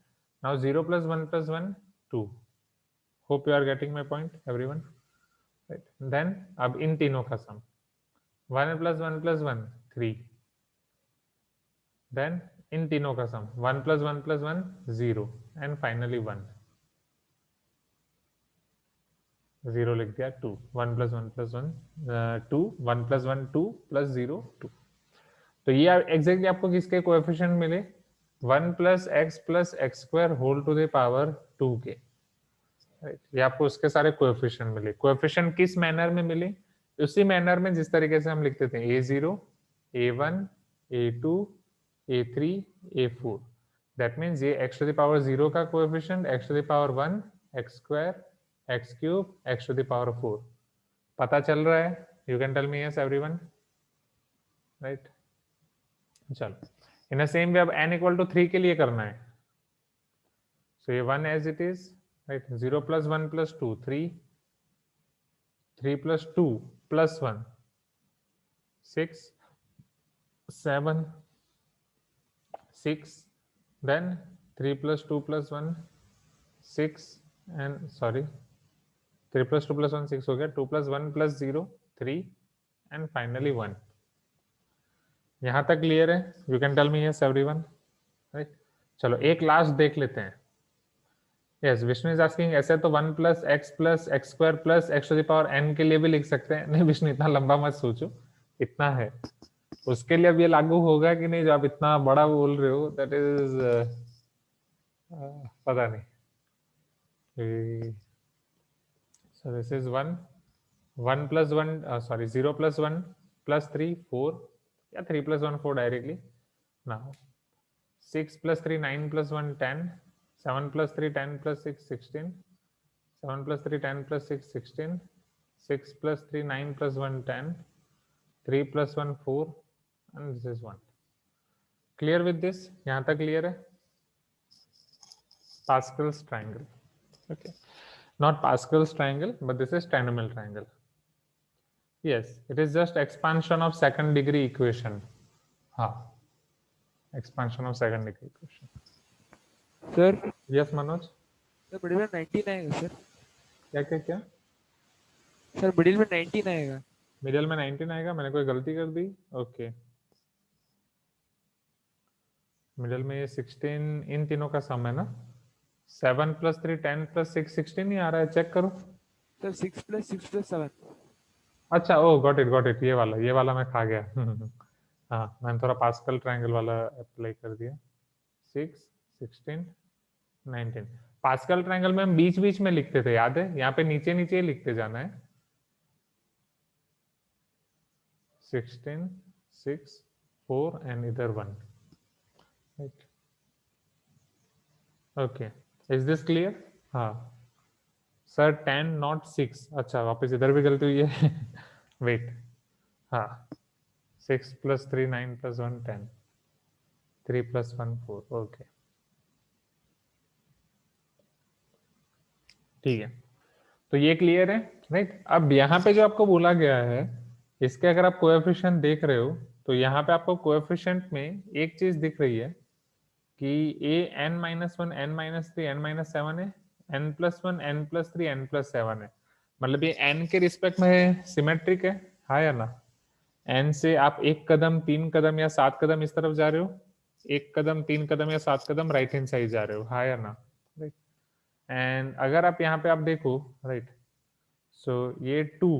Now 0 plus 1 2। Hope you are getting my point everyone, right. Then अब इन तीनों का सम 1 प्लस 1 3, देन इन तीनों का सम 1 प्लस 1 0, एंड फाइनली 1, 0 लिख दिया, 2, 1 प्लस 1 2, 1 प्लस 1 2 प्लस 0 2। तो ये एग्जैक्टली आपको किसके कोएफिशिएंट मिले? 1 plus x square whole to the power 2 के, राइट। ये आपको उसके सारे कोएफिशिएंट मिले। कोएफिशिएंट किस मैनर में मिले? उसी मैनर में जिस तरीके से हम लिखते थे a0, a1, a2, a3, a4। That means ये x टू द पावर 0 का coefficient, x to the power 1, x square, x cube, x to the power 4। पता चल रहा है? You can tell me yes everyone, right. चलो, इन सेम वे अब n इक्वल टू 3 के लिए करना है, सो ये 1 as it is, right. 0 plus 1 plus 2 3, 3 plus 2 plus 1 6 7 6, then 3 plus 2 plus 1 6, and sorry 3 plus 2 plus 1 6 हो गया, 2 plus 1 plus 0 3, and finally 1। यहाँ तक क्लियर है? You can tell me yes everyone, right. चलो एक लास्ट देख लेते हैं। यस, विष्णु इज आस्किंग, ऐसे तो 1 plus x square plus x to the power n के लिए भी लिख सकते हैं। नहीं विष्णु, इतना लंबा मत सोचो, इतना है, उसके लिए अब ये लागू होगा कि नहीं जो आप इतना बड़ा बोल रहे हो, दैट इज पता नहीं। So this is 1 plus 1 sorry 0 plus 1 plus 3 4, या 3 plus 1 4 directly। now 6 plus 3 9 plus 1 10, 7 plus 3 10 plus 6 16, 7 plus 3 10 plus 6 16, 6 plus 3 9 plus 1 10, 3 plus 1 4 and this is 1. Clear with this? यहाँ तक clear है? Pascal's triangle. Okay, not Pascal's triangle, but this is trinomial triangle. Yes, it is just expansion of second degree equation. हाँ, expansion of second degree equation. Sir Yes, Manoj. Sir middle में 19 आएगा सर। क्या क्या क्या? सर मिडिल में 19 आएगा। मिडिल में 19 आएगा, मैंने कोई गलती कर दी? ओके, मिडिल में ये 16 इन तीनों का सम है ना? 7 plus 3 10 plus 6 16 नहीं आ रहा है, चेक करो। Sir 6 plus 7। अच्छा, ओ गॉट इट, ये वाला मैं खा गया। हाँ, मैंने थोड़ा पास्कल ट्रायंगल वाला अप्लाई कर दिया। 6 16 19 पास्कल ट्रायंगल में हम बीच बीच में लिखते थे, याद है? यहाँ पे नीचे नीचे लिखते जाना है। 16 6 4 एंड इधर 1। Okay, is this clear? हाँ सर 10 नॉट 6। अच्छा, वापस इधर भी गलती हुई है। वेट, हाँ 6 plus 3 9 plus 1 10, 3 plus 1 4। ओके, ठीक है, तो ये क्लियर है, राइट? अब यहाँ पे जो आपको बोला गया है, इसके अगर आप कोएफिशिएंट देख रहे हो तो यहाँ पे आपको कोएफिशिएंट में एक चीज दिख रही है कि a n minus 1 n minus 3 n minus 7 है, n plus 1 n plus 3 n plus 7 है। मतलब ये n के रिस्पेक्ट में सिमेट्रिक है, हाँ या ना? n से आप एक कदम 3 कदम या 7 कदम इस तरफ जा रहे हो, एक कदम 3 कदम या 7 कदम राइट हैंड साइड जा रहे हो, हाँ या ना? राइट। एंड अगर आप यहाँ पे आप देखो, राइट, सो ये 2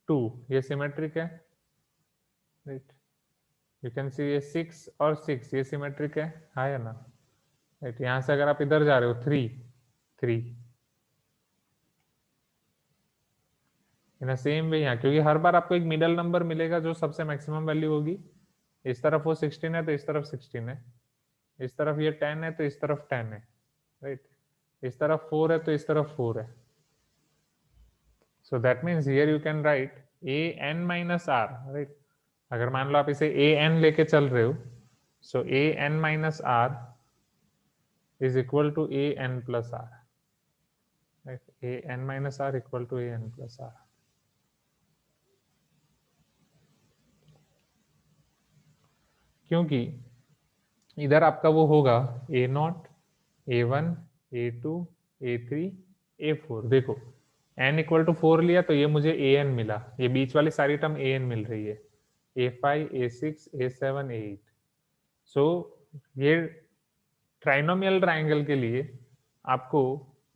2 ये सिमेट्रिक है, राइट? यू कैन सी ये 6 और 6 ये सिमेट्रिक है, हाँ या ना? राइट, यहाँ से अगर आप इधर जा रहे हो 3 3 इन सेम वे यहाँ, क्योंकि हर बार आपको एक मिडल नंबर मिलेगा जो सबसे मैक्सिमम वैल्यू होगी। इस तरफ वो 16 है तो इस तरफ 16 है, इस तरफ ये 10 है तो इस तरफ 10 है, राइट? इस तरफ 4 है तो इस तरफ 4 है। So that means here you can write a n minus r, right? अगर मान लो आप इसे a n लेके चल रहे हो, सो a n minus r is equal to a n plus r, right? a n minus r equal to a n plus r। क्योंकि इधर आपका वो होगा a0 a1 a2 a3 a4। देखो n इक्वल टू 4 लिया तो ये मुझे an मिला, ये बीच वाली सारी टर्म an मिल रही है, a5 a6 a7 a8। सो ये ट्राइनोमियल ट्राइंगल के लिए आपको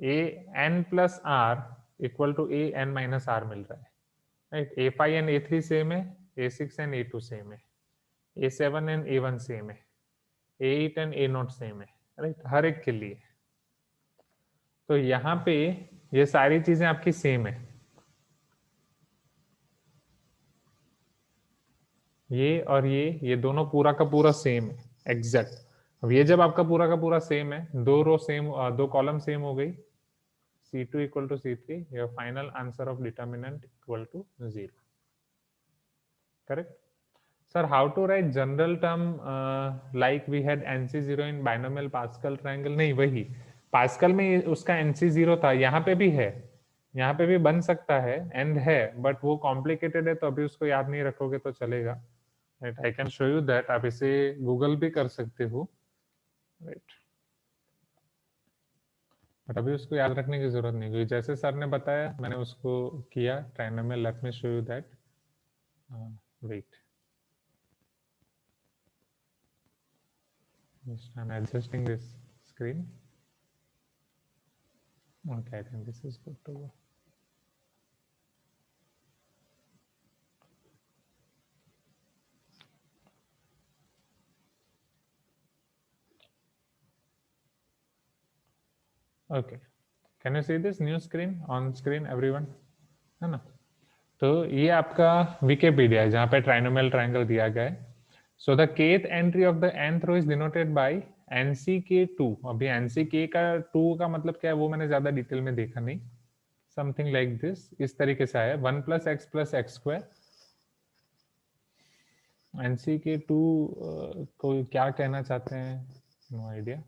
a n plus r equal to a n minus r मिल रहा है, right? a5 and a3 same है, a6 एंड a2 सेम है, a7 एंड a1 सेम है, a8 एंड a0 सेम है, राइट? हर एक के लिए। तो यहाँ पे ये सारी चीजें आपकी सेम है, ये और ये दोनों पूरा का पूरा सेम है, एग्जैक्ट। अब ये जब आपका पूरा का पूरा सेम है, दो रो सेम, दो कॉलम सेम हो गई, C2 equal to C3, your final answer of determinant equal to 0, correct? Sir, how to write general term like we had NC0 in binomial Pascal triangle? नहीं, वही पास्कल में उसका NC0 था, यहाँ पे भी है, यहाँ पे भी बन सकता है एंड है, बट वो कॉम्प्लिकेटेड है तो अभी उसको याद नहीं रखोगे तो चलेगा, right? I can show you that, आप इसे गूगल भी कर सकते हो, राइट? बट अभी उसको याद रखने की जरूरत नहीं, क्योंकि जैसे सर ने बताया मैंने उसको किया trinomial. Let me show you that, wait, I am adjusting this screen. Okay, I think this is good to go. Okay, can you see this new screen on screen everyone? है ना? तो ये आपका विकिपीडिया है जहाँ पे ट्राइनोमियल ट्रायंगल दिया गया है। So the kth entry of the nth row is denoted by NCK2। अभी NCK का 2 का मतलब क्या है वो मैंने ज्यादा डिटेल में देखा नहीं, समथिंग लाइक दिस, इस तरीके से आया 1 प्लस एक्स स्क्वायर। एनसी के 2 को क्या कहना चाहते हैं, नो आइडिया।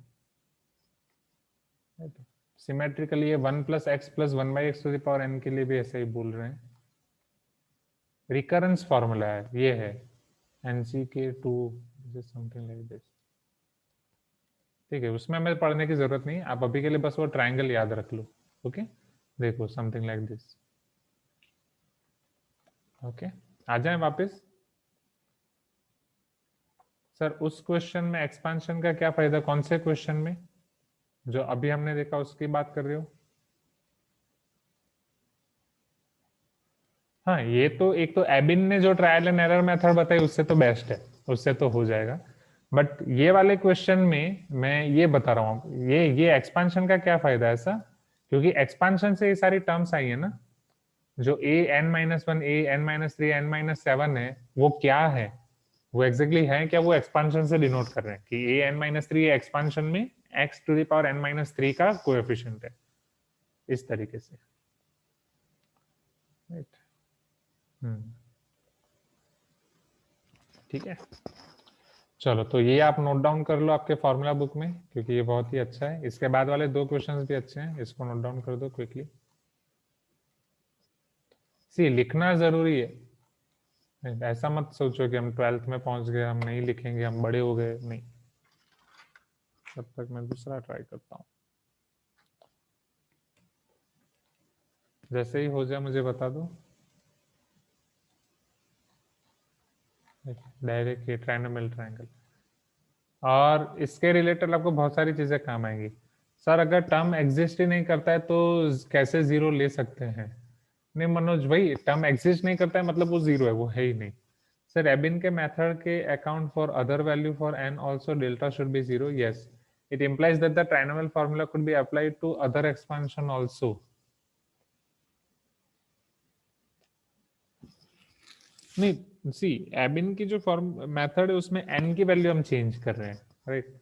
सिमेट्रिकली ये 1 plus x plus 1 by x to the power n के लिए भी ऐसे ही बोल रहे हैं। रिकरेंस फॉर्मूला है, ये है एनसी के 2 समथिंग लाइक दिस। ठीक है, उसमें हमें पढ़ने की जरूरत नहीं, आप अभी के लिए बस वो ट्रायंगल याद रख लो। ओके, देखो समथिंग लाइक दिस। ओके, आ जाए वापस। सर उस क्वेश्चन में एक्सपांशन का क्या फायदा, कौन से क्वेश्चन में, जो अभी हमने देखा उसकी बात कर रहे हो? हाँ, ये तो एक तो एबिन ने जो ट्रायल एंड एरर मेथड बताई उससे तो बेस्ट है, उससे तो हो जाएगा। बट ये वाले क्वेश्चन में मैं ये बता रहा हूँ, ये एक्सपांशन का क्या फायदा है ऐसा, क्योंकि एक्सपांशन से ये सारी टर्म्स आई है ना, जो a n minus one, a n minus three, n minus seven है, वो क्या है, वो एग्जैक्टली है क्या, वो एक्सपांशन से डिनोट कर रहे हैं कि a n minus three expansion में x to the power n minus three का कोएफिशिएंट है, इस तरीके से। राइट, ठीक है। चलो, तो ये आप नोट डाउन कर लो आपके फॉर्मूला बुक में, क्योंकि ये बहुत ही अच्छा है। इसके बाद वाले 2 क्वेश्चंस भी अच्छे हैं, इसको नोट डाउन कर दो क्विकली। सी लिखना जरूरी है, ऐसा मत सोचो कि हम 12th में पहुंच गए, हम नहीं लिखेंगे, हम बड़े हो गए, नहीं। तब तक मैं दूसरा ट्राई करता हूँ। जैसे ही हो जाए मुझे बता दो। डायरेक्ट ट्रायनोमियल ट्रायंगल, और इसके रिलेटेड आपको बहुत सारी चीजें काम आएंगी। सर अगर टर्म एग्जिस्ट ही नहीं करता है तो कैसे जीरो ले सकते हैं? नहीं मनोज भाई, टर्म एग्जिस्ट नहीं करता है मतलब वो जीरो है, वो है ही नहीं। सर एबिन के मेथड के account for other value for n also delta should be zero, yes it implies that the trinomial formula could be applied to other expansion also. नहीं, सी एबिन की जो फॉर्म मेथड है उसमें एन की वैल्यू हम चेंज कर रहे हैं, राइट।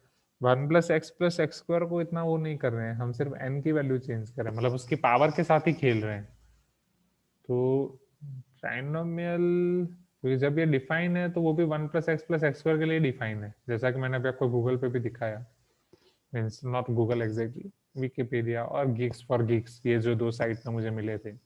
1 प्लस एक्स स्क्वायर को इतना वो नहीं कर रहे हैं, हम सिर्फ एन की वैल्यू चेंज कर रहे हैं, मतलब उसकी पावर के साथ ही खेल रहे हैं। तो ट्राइनोमियल, क्योंकि जब ये डिफाइन है तो वो भी 1 प्लस एक्स स्क्वायर के लिए डिफाइन है, जैसा कि मैंने अभी आपको गूगल पे भी दिखाया, means not Google exactly, Wikipedia और गिग्स फॉर गिग्स, ये जो 2 साइट में मुझे मिले थे।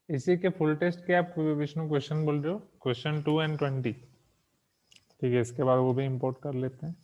इसी के फुल टेस्ट के आप विष्णु क्वेश्चन बोल रहे हो, क्वेश्चन 2 and 20, ठीक है, इसके बाद वो भी इंपोर्ट कर लेते हैं।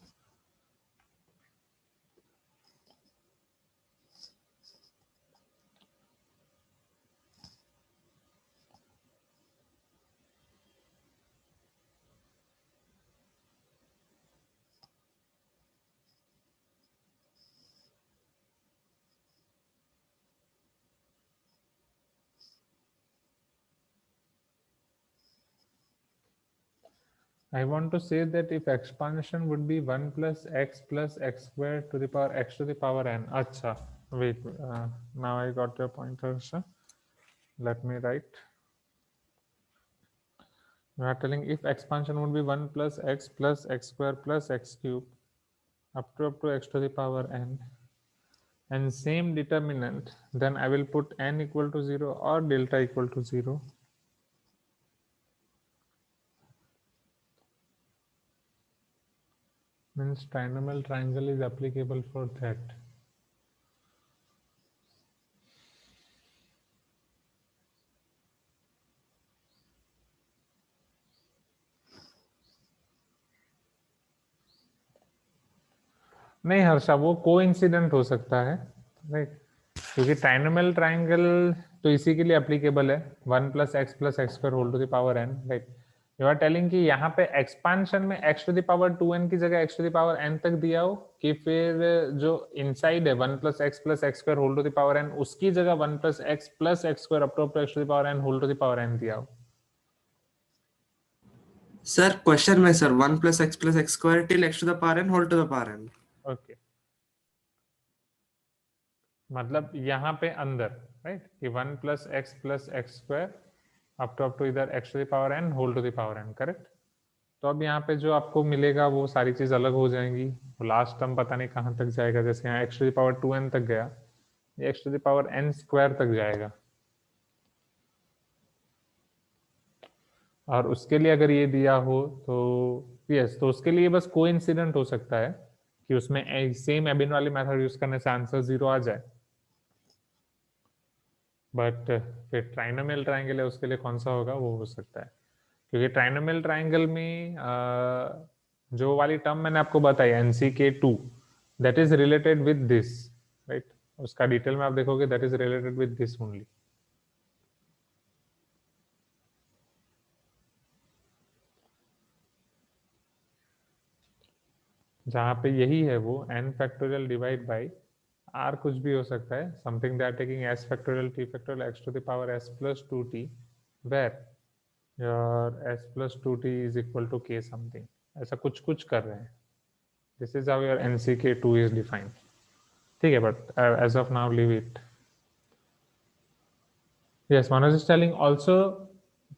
I want to say that if expansion would be 1 plus x square to the power x to the power n. Acha, wait, now I got your point, Harsha. Let me write. You are telling if expansion would be 1 plus x square plus x cube up to x to the power n and same determinant, then I will put n equal to 0 or delta equal to 0. Means trinomial triangle is applicable for that. नहीं हर्षा, वो कोइंसिडेंट हो सकता है, राइट, क्योंकि ट्राइनोमियल ट्राइंगल तो इसी के लिए एप्लीकेबल है, 1 plus x square whole to the power n, right. You are telling कि यहाँ पे एक्सपांशन में x to the power 2n की जगह x to the power n तक दिया हो, कि फिर जो इनसाइड है 1 + x square whole to the power n उसकी जगह 1 + x square up to x to the power n whole to the power n दिया हो? सर क्वेश्चन में sir 1 + x square till x to the power n whole to the power n। Okay, मतलब यहाँ पे अंदर राइट कि 1 + x स्क्वायर अप टू इधर x to the power n whole to the power n, correct. तो अब यहाँ पे जो आपको मिलेगा वो सारी चीज अलग हो जाएंगी, लास्ट टर्म पता नहीं कहाँ तक जाएगा, जैसे यहाँ x to the power 2n तक गया, ये x to the power n square तक जाएगा। और उसके लिए अगर ये दिया हो तो यस, तो उसके लिए बस कोइंसिडेंट हो सकता है कि उसमें सेम एबिन वाली मेथड यूज करने से आंसर 0 आ जाए, बट फिर ट्राइनोमियल ट्राइंगल है उसके लिए कौन सा होगा वो हो सकता है, क्योंकि ट्राइनोमियल ट्राइंगल में जो वाली टर्म मैंने आपको बताई NCK2 that is related with this, right. उसका डिटेल में आप देखोगे that is related with this only. जहाँ पे यही है वो n factorial divide by r कुछ भी हो सकता है, something that taking s factorial t factorial x to the power s + 2t where your s + 2t is equal to k something, ऐसा कुछ कुछ कर रहे हैं। This is how your NCK2 is defined, ठीक है, but as of now leave it. Yes, Manoj is telling also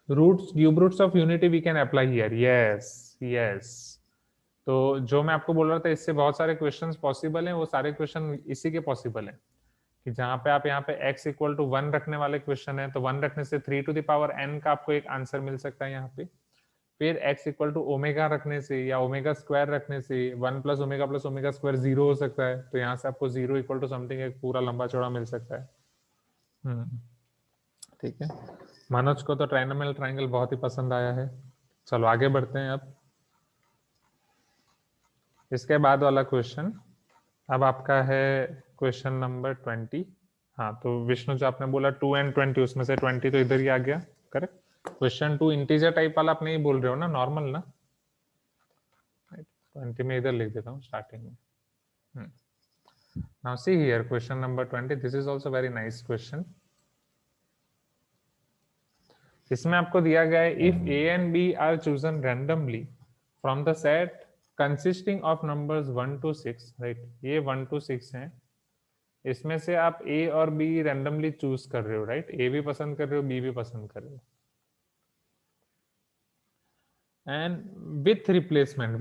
roots, cube roots of unity we can apply here. Yes, yes. तो जो मैं आपको बोल रहा था इससे बहुत सारे क्वेश्चंस पॉसिबल हैं, वो सारे क्वेश्चन इसी के पॉसिबल हैं कि जहाँ पे आप यहाँ पे x = 1 रखने वाले क्वेश्चन है, तो 1 रखने से 3 टू द पावर n का आपको एक आंसर मिल सकता है यहाँ पे। फिर x = ओमेगा रखने से या ओमेगा स्क्वायर रखने से 1 + ओमेगा + ओमेगा स्क्वायर 0 हो सकता है, तो यहाँ से आपको 0 = समथिंग एक पूरा लंबा चौड़ा मिल सकता है। ठीक है, मनोज को तो ट्राइनोमियल ट्राइंगल बहुत ही पसंद आया है। चलो आगे बढ़ते हैं अब। इसके बाद वाला क्वेश्चन अब आपका है क्वेश्चन नंबर 20। हाँ, तो विष्णु जो आपने बोला 2 and 20, उसमें से 20 तो इधर ही आ गया, करेक्ट। क्वेश्चन 2 इंटीजर टाइप वाला आप नहीं बोल रहे हो ना, नॉर्मल ना, 20 में इधर लिख देता हूँ स्टार्टिंग में। Now see here question number 20, this is also very nice question. इसमें आपको दिया गया है if a and b are chosen randomly from the set consisting of numbers 1 to 6, right, ये 1 to 6 हैं, इसमें से आप a और b रैंडमली चूज कर रहे हो, राइट, a भी पसंद कर रहे हो b भी पसंद कर रहे हो, एंड विथ रिप्लेसमेंट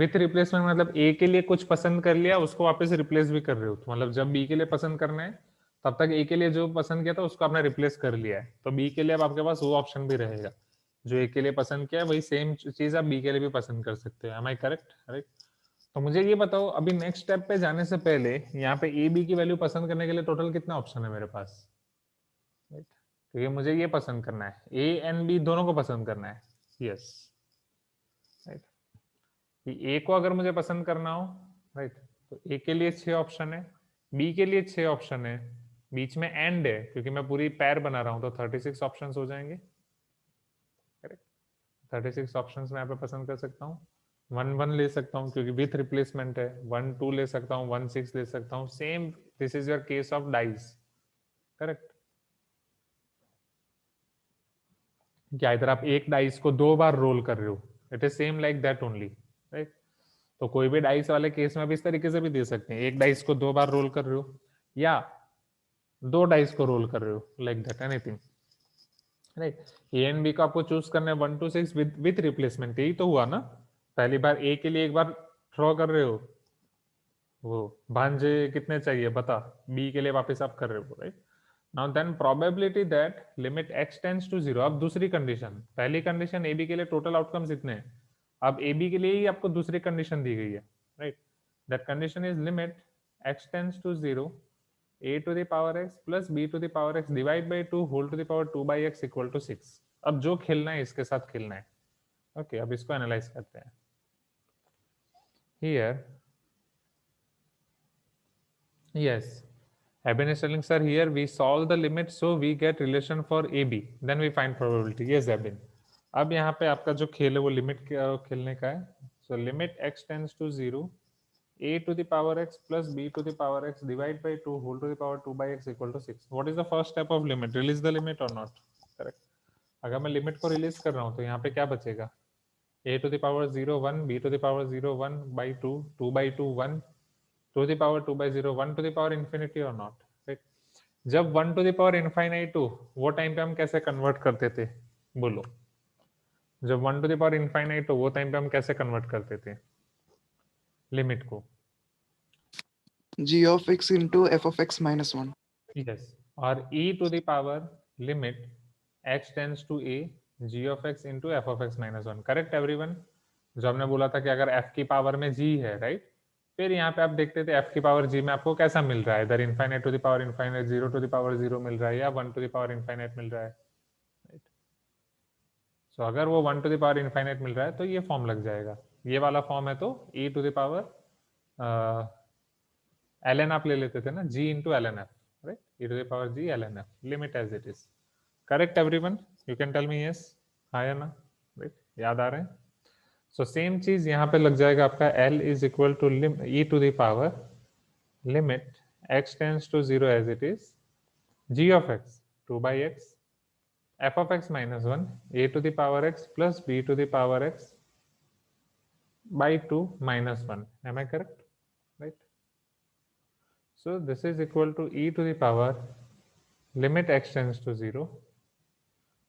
मतलब a के लिए कुछ पसंद कर लिया उसको वापस रिप्लेस भी कर रहे हो, तो मतलब जब b के लिए पसंद करना है तब तक a के लिए जो पसंद किया था उसको आपने रिप्लेस कर लिया है, तो b के लिए अब आपके पास वो ऑप्शन भी रहेगा, जो a के लिए पसंद किया है वही सेम चीज आप b के लिए भी पसंद कर सकते हो। Am I correct, right. तो मुझे ये बताओ अभी नेक्स्ट स्टेप पे जाने से पहले यहाँ पे a b की वैल्यू पसंद करने के लिए टोटल कितना ऑप्शन है मेरे पास, राइट, क्योंकि मुझे ये पसंद करना है, a एंड b दोनों को पसंद करना है, यस, राइट। कि a को अगर मुझे पसंद करना हो, राइट, तो a के लिए 6 ऑप्शन है, b के लिए 6 ऑप्शन है, बीच में एंड है क्योंकि मैं पूरी पैर बना रहा हूं, तो 36 ऑप्शंस हो जाएंगे, करेक्ट। 36 ऑप्शंस मैं यहाँ पे पसंद कर सकता हूँ, 1 1 ले सकता हूँ क्योंकि विथ रिप्लेसमेंट है, 1 2 ले सकता हूँ, 1 6 ले सकता हूँ, same this is your case of dice, correct. क्या इधर आप एक डाइस को 2 बार रोल कर रहे हो, it is same like that only, right. तो कोई भी डाइस वाले केस में भी इस तरीके से भी दे सकते हैं, एक डाइस को 2 बार रोल कर रहे हो या 2 डाइस को रोल कर रहे हो, like that, anything, right. A and b को आपको चूज करना है 1 to 6 विथ रिप्लेसमेंट, यही तो हुआ ना, पहली बार ए के लिए एक बार ड्रॉ कर रहे हो, वो भांजे कितने चाहिए बता, बी के लिए वापस आप कर रहे हो, right. Now then probability that limit x tends to 0, अब दूसरी कंडीशन, पहली कंडीशन ए बी के लिए टोटल आउटकम्स इतने हैं, अब ए बी के लिए ही आपको दूसरी कंडीशन दी गई है, right. That condition is limit x tends to 0 a to the power x plus b to the power x divide by 2 whole to the power 2 by x equal to 6। अब जो खेलना है इसके साथ खेलना है, ओके। अब इसको एनालाइज करते हैं। Here, yes, Eben is telling sir here we solve the limit so we get relation for AB, then we find probability. Yes, Eben, अब यहाँ पे आपका जो खेल है वो लिमिट खेलने का है. So limit x tends to 0, a to the power x plus b to the power x divide by 2 whole to the power 2 by x equal to 6. What is the first step of limit? Release the limit or not? Correct. अगर मैं लिमिट को रिलीज कर रहा हूँ तो यहाँ पे क्या बचेगा? a to the power 0 1, b to the power 0 1 by 2, 2 by 2 1, to the power 2 by 0 1 to the power infinity or not? Right. जब 1 to the power infinite 2 वो टाइम पे हम कैसे कन्वर्ट करते थे? बोलो. जब 1 to the power infinite हो वो टाइम पे हम कैसे कन्वर्ट करते थे लिमिट को? g of x into f of x minus 1. Yes. और e to the power limit x tends to a g of x into f of x minus 1. Correct everyone? जो हमने बोला था कि अगर f की पावर में g है, राइट? फिर यहाँ पे आप देखते थे f की पावर g में आपको कैसा मिल रहा है? इधर infinite to the power infinite, 0 to the power 0 मिल रहा है या 1 टू द पावर इनफाइनाइट मिल रहा है, राइट? सो अगर वो 1 टू द पावर इनफाइनाइट मिल रहा है तो ये फॉर्म लग जाएगा. ये वाला फॉर्म है तो e to the power ln आप ले लेते थे ना, g into ln f, right? e to the power g ln f, limit as it is. Correct everyone? You can tell me yes, हाँ या ना, right? याद आ रहे हैं? So same चीज यहाँ पे लग जाएगा आपका l is equal to e to the power limit x tends to 0 as it is g of x 2 by x f of x minus 1 a to the power x plus b to the power x by 2 minus 1. Am I correct? Right? So this is equal to e to the power limit x tends to 0.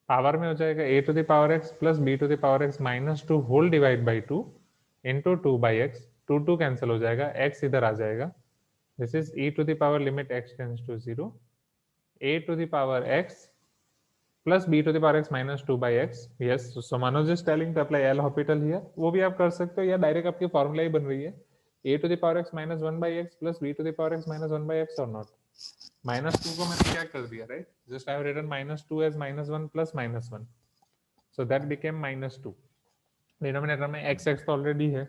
Power में हो जाएगा a to the power x plus b to the power x minus 2 whole divide by 2 into 2 by x. 2 2 cancel हो जाएगा, x इधर आ जाएगा. This is e to the power limit x tends to 0. a to the power x plus b to the power x minus 2 by x. Yes, so Manoj is telling to apply L'Hopital here. वो भी आप कर सकते हो या डायरेक्ट आपकी फॉर्मूला ही बन रही है. a to the power x minus 1 by x plus b to the power x minus 1 by x or not? Minus 2 को मैंने क्या कर दिया, right? Just I have written minus 2 as minus 1 plus minus 1, so that became minus 2. Denominator में x x तो ऑलरेडी है.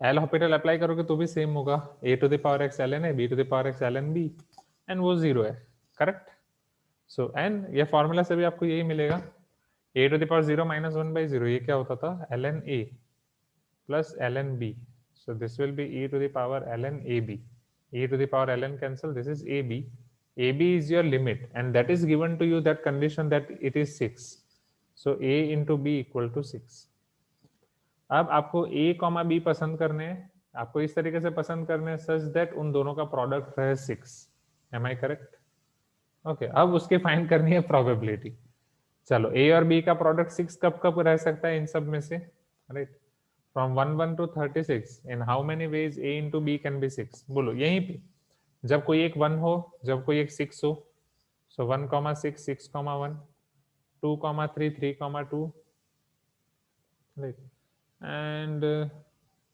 एल हॉपिटल अप्लाई करोगे तो भी सेम होगा, a to the power x ln a b to the power x ln b and वो 0 है. करेक्ट? सो एंड ये फॉर्मूला से भी आपको यही मिलेगा. a to the power 0 minus 1 by 0 ये क्या होता था? ln a plus ln b. So this will be e to the power ln ab. e to the power ln cancel, this is ab. ab is your limit and that is given to you that condition that it is 6. So a into b equal to 6. अब आपको a कॉमा b पसंद करने हैं, आपको इस तरीके से पसंद करने हैं सच दैट उन दोनों का प्रोडक्ट रहे 6. M I correct? ओके, अब उसकी फाइंड करनी है प्रोबेबिलिटी. चलो a और b का प्रोडक्ट 6 कब कब रह सकता है इन सब में से, right? From 1 1 to 36 in how many ways a into b can be 6? बोलो यहीं पे जब कोई एक 1 हो, जब कोई एक 6 हो. So 1 6 6 1 2 3 3 2, right? एंड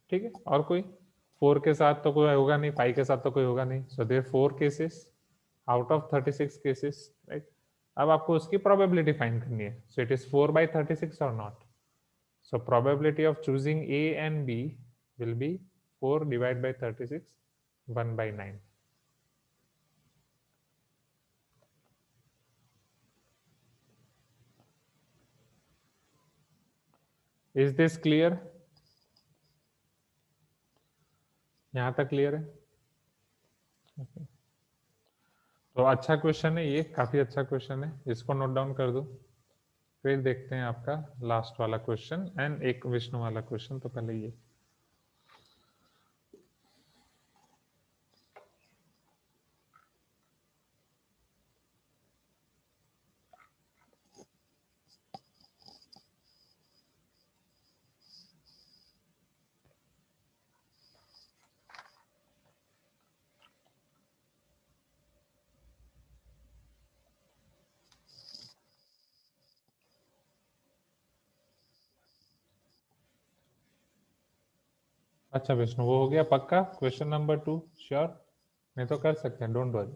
ठीक है, और कोई 4 के साथ तो कोई होगा नहीं, 5 के साथ तो कोई होगा नहीं. So there 4 cases out of 36 cases, right? अब आपको उसकी प्रोबेबिलिटी फाइंड करनी है. So it is 4 by 36 or not? So probability of choosing A and B will be 4 divided by 36, 1 by 9. Is this clear? यहाँ तक क्लियर है? Okay. तो अच्छा क्वेश्चन है ये, काफी अच्छा क्वेश्चन है, इसको नोट डाउन कर दो. फिर देखते हैं आपका लास्ट वाला क्वेश्चन एंड एक विष्णु वाला क्वेश्चन. तो पहले ये अच्छा विष्णु वो हो गया पक्का क्वेश्चन नंबर 2? श्योर? नहीं तो कर सकते हैं, don't worry.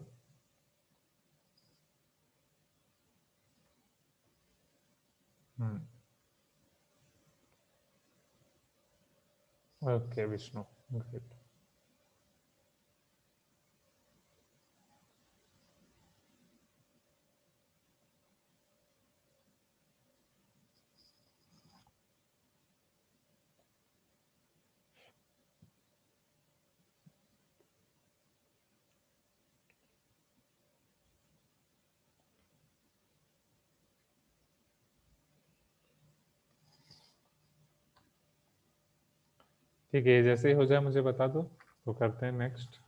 Okay Vishnu, great. ठीक है, जैसे ही हो जाए मुझे बता दो तो करते हैं नेक्स्ट।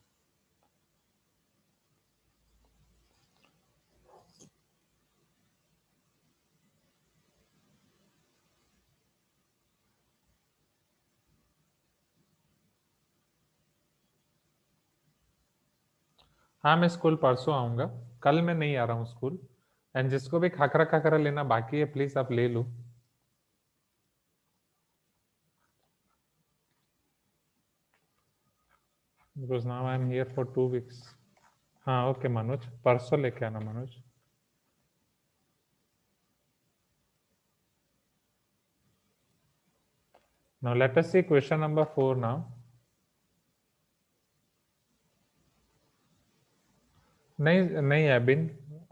हाँ मैं स्कूल परसों आऊंगा, कल मैं नहीं आ रहा हूँ स्कूल। एंड जिसको भी खाकरा खाकरा लेना बाकी है प्लीज आप ले लो। Because now I am here for 2 weeks। हाँ ओके मनोज, परसों लेके आना Manoj. Now let us see question number 4 now. नहीं नहीं एबिन,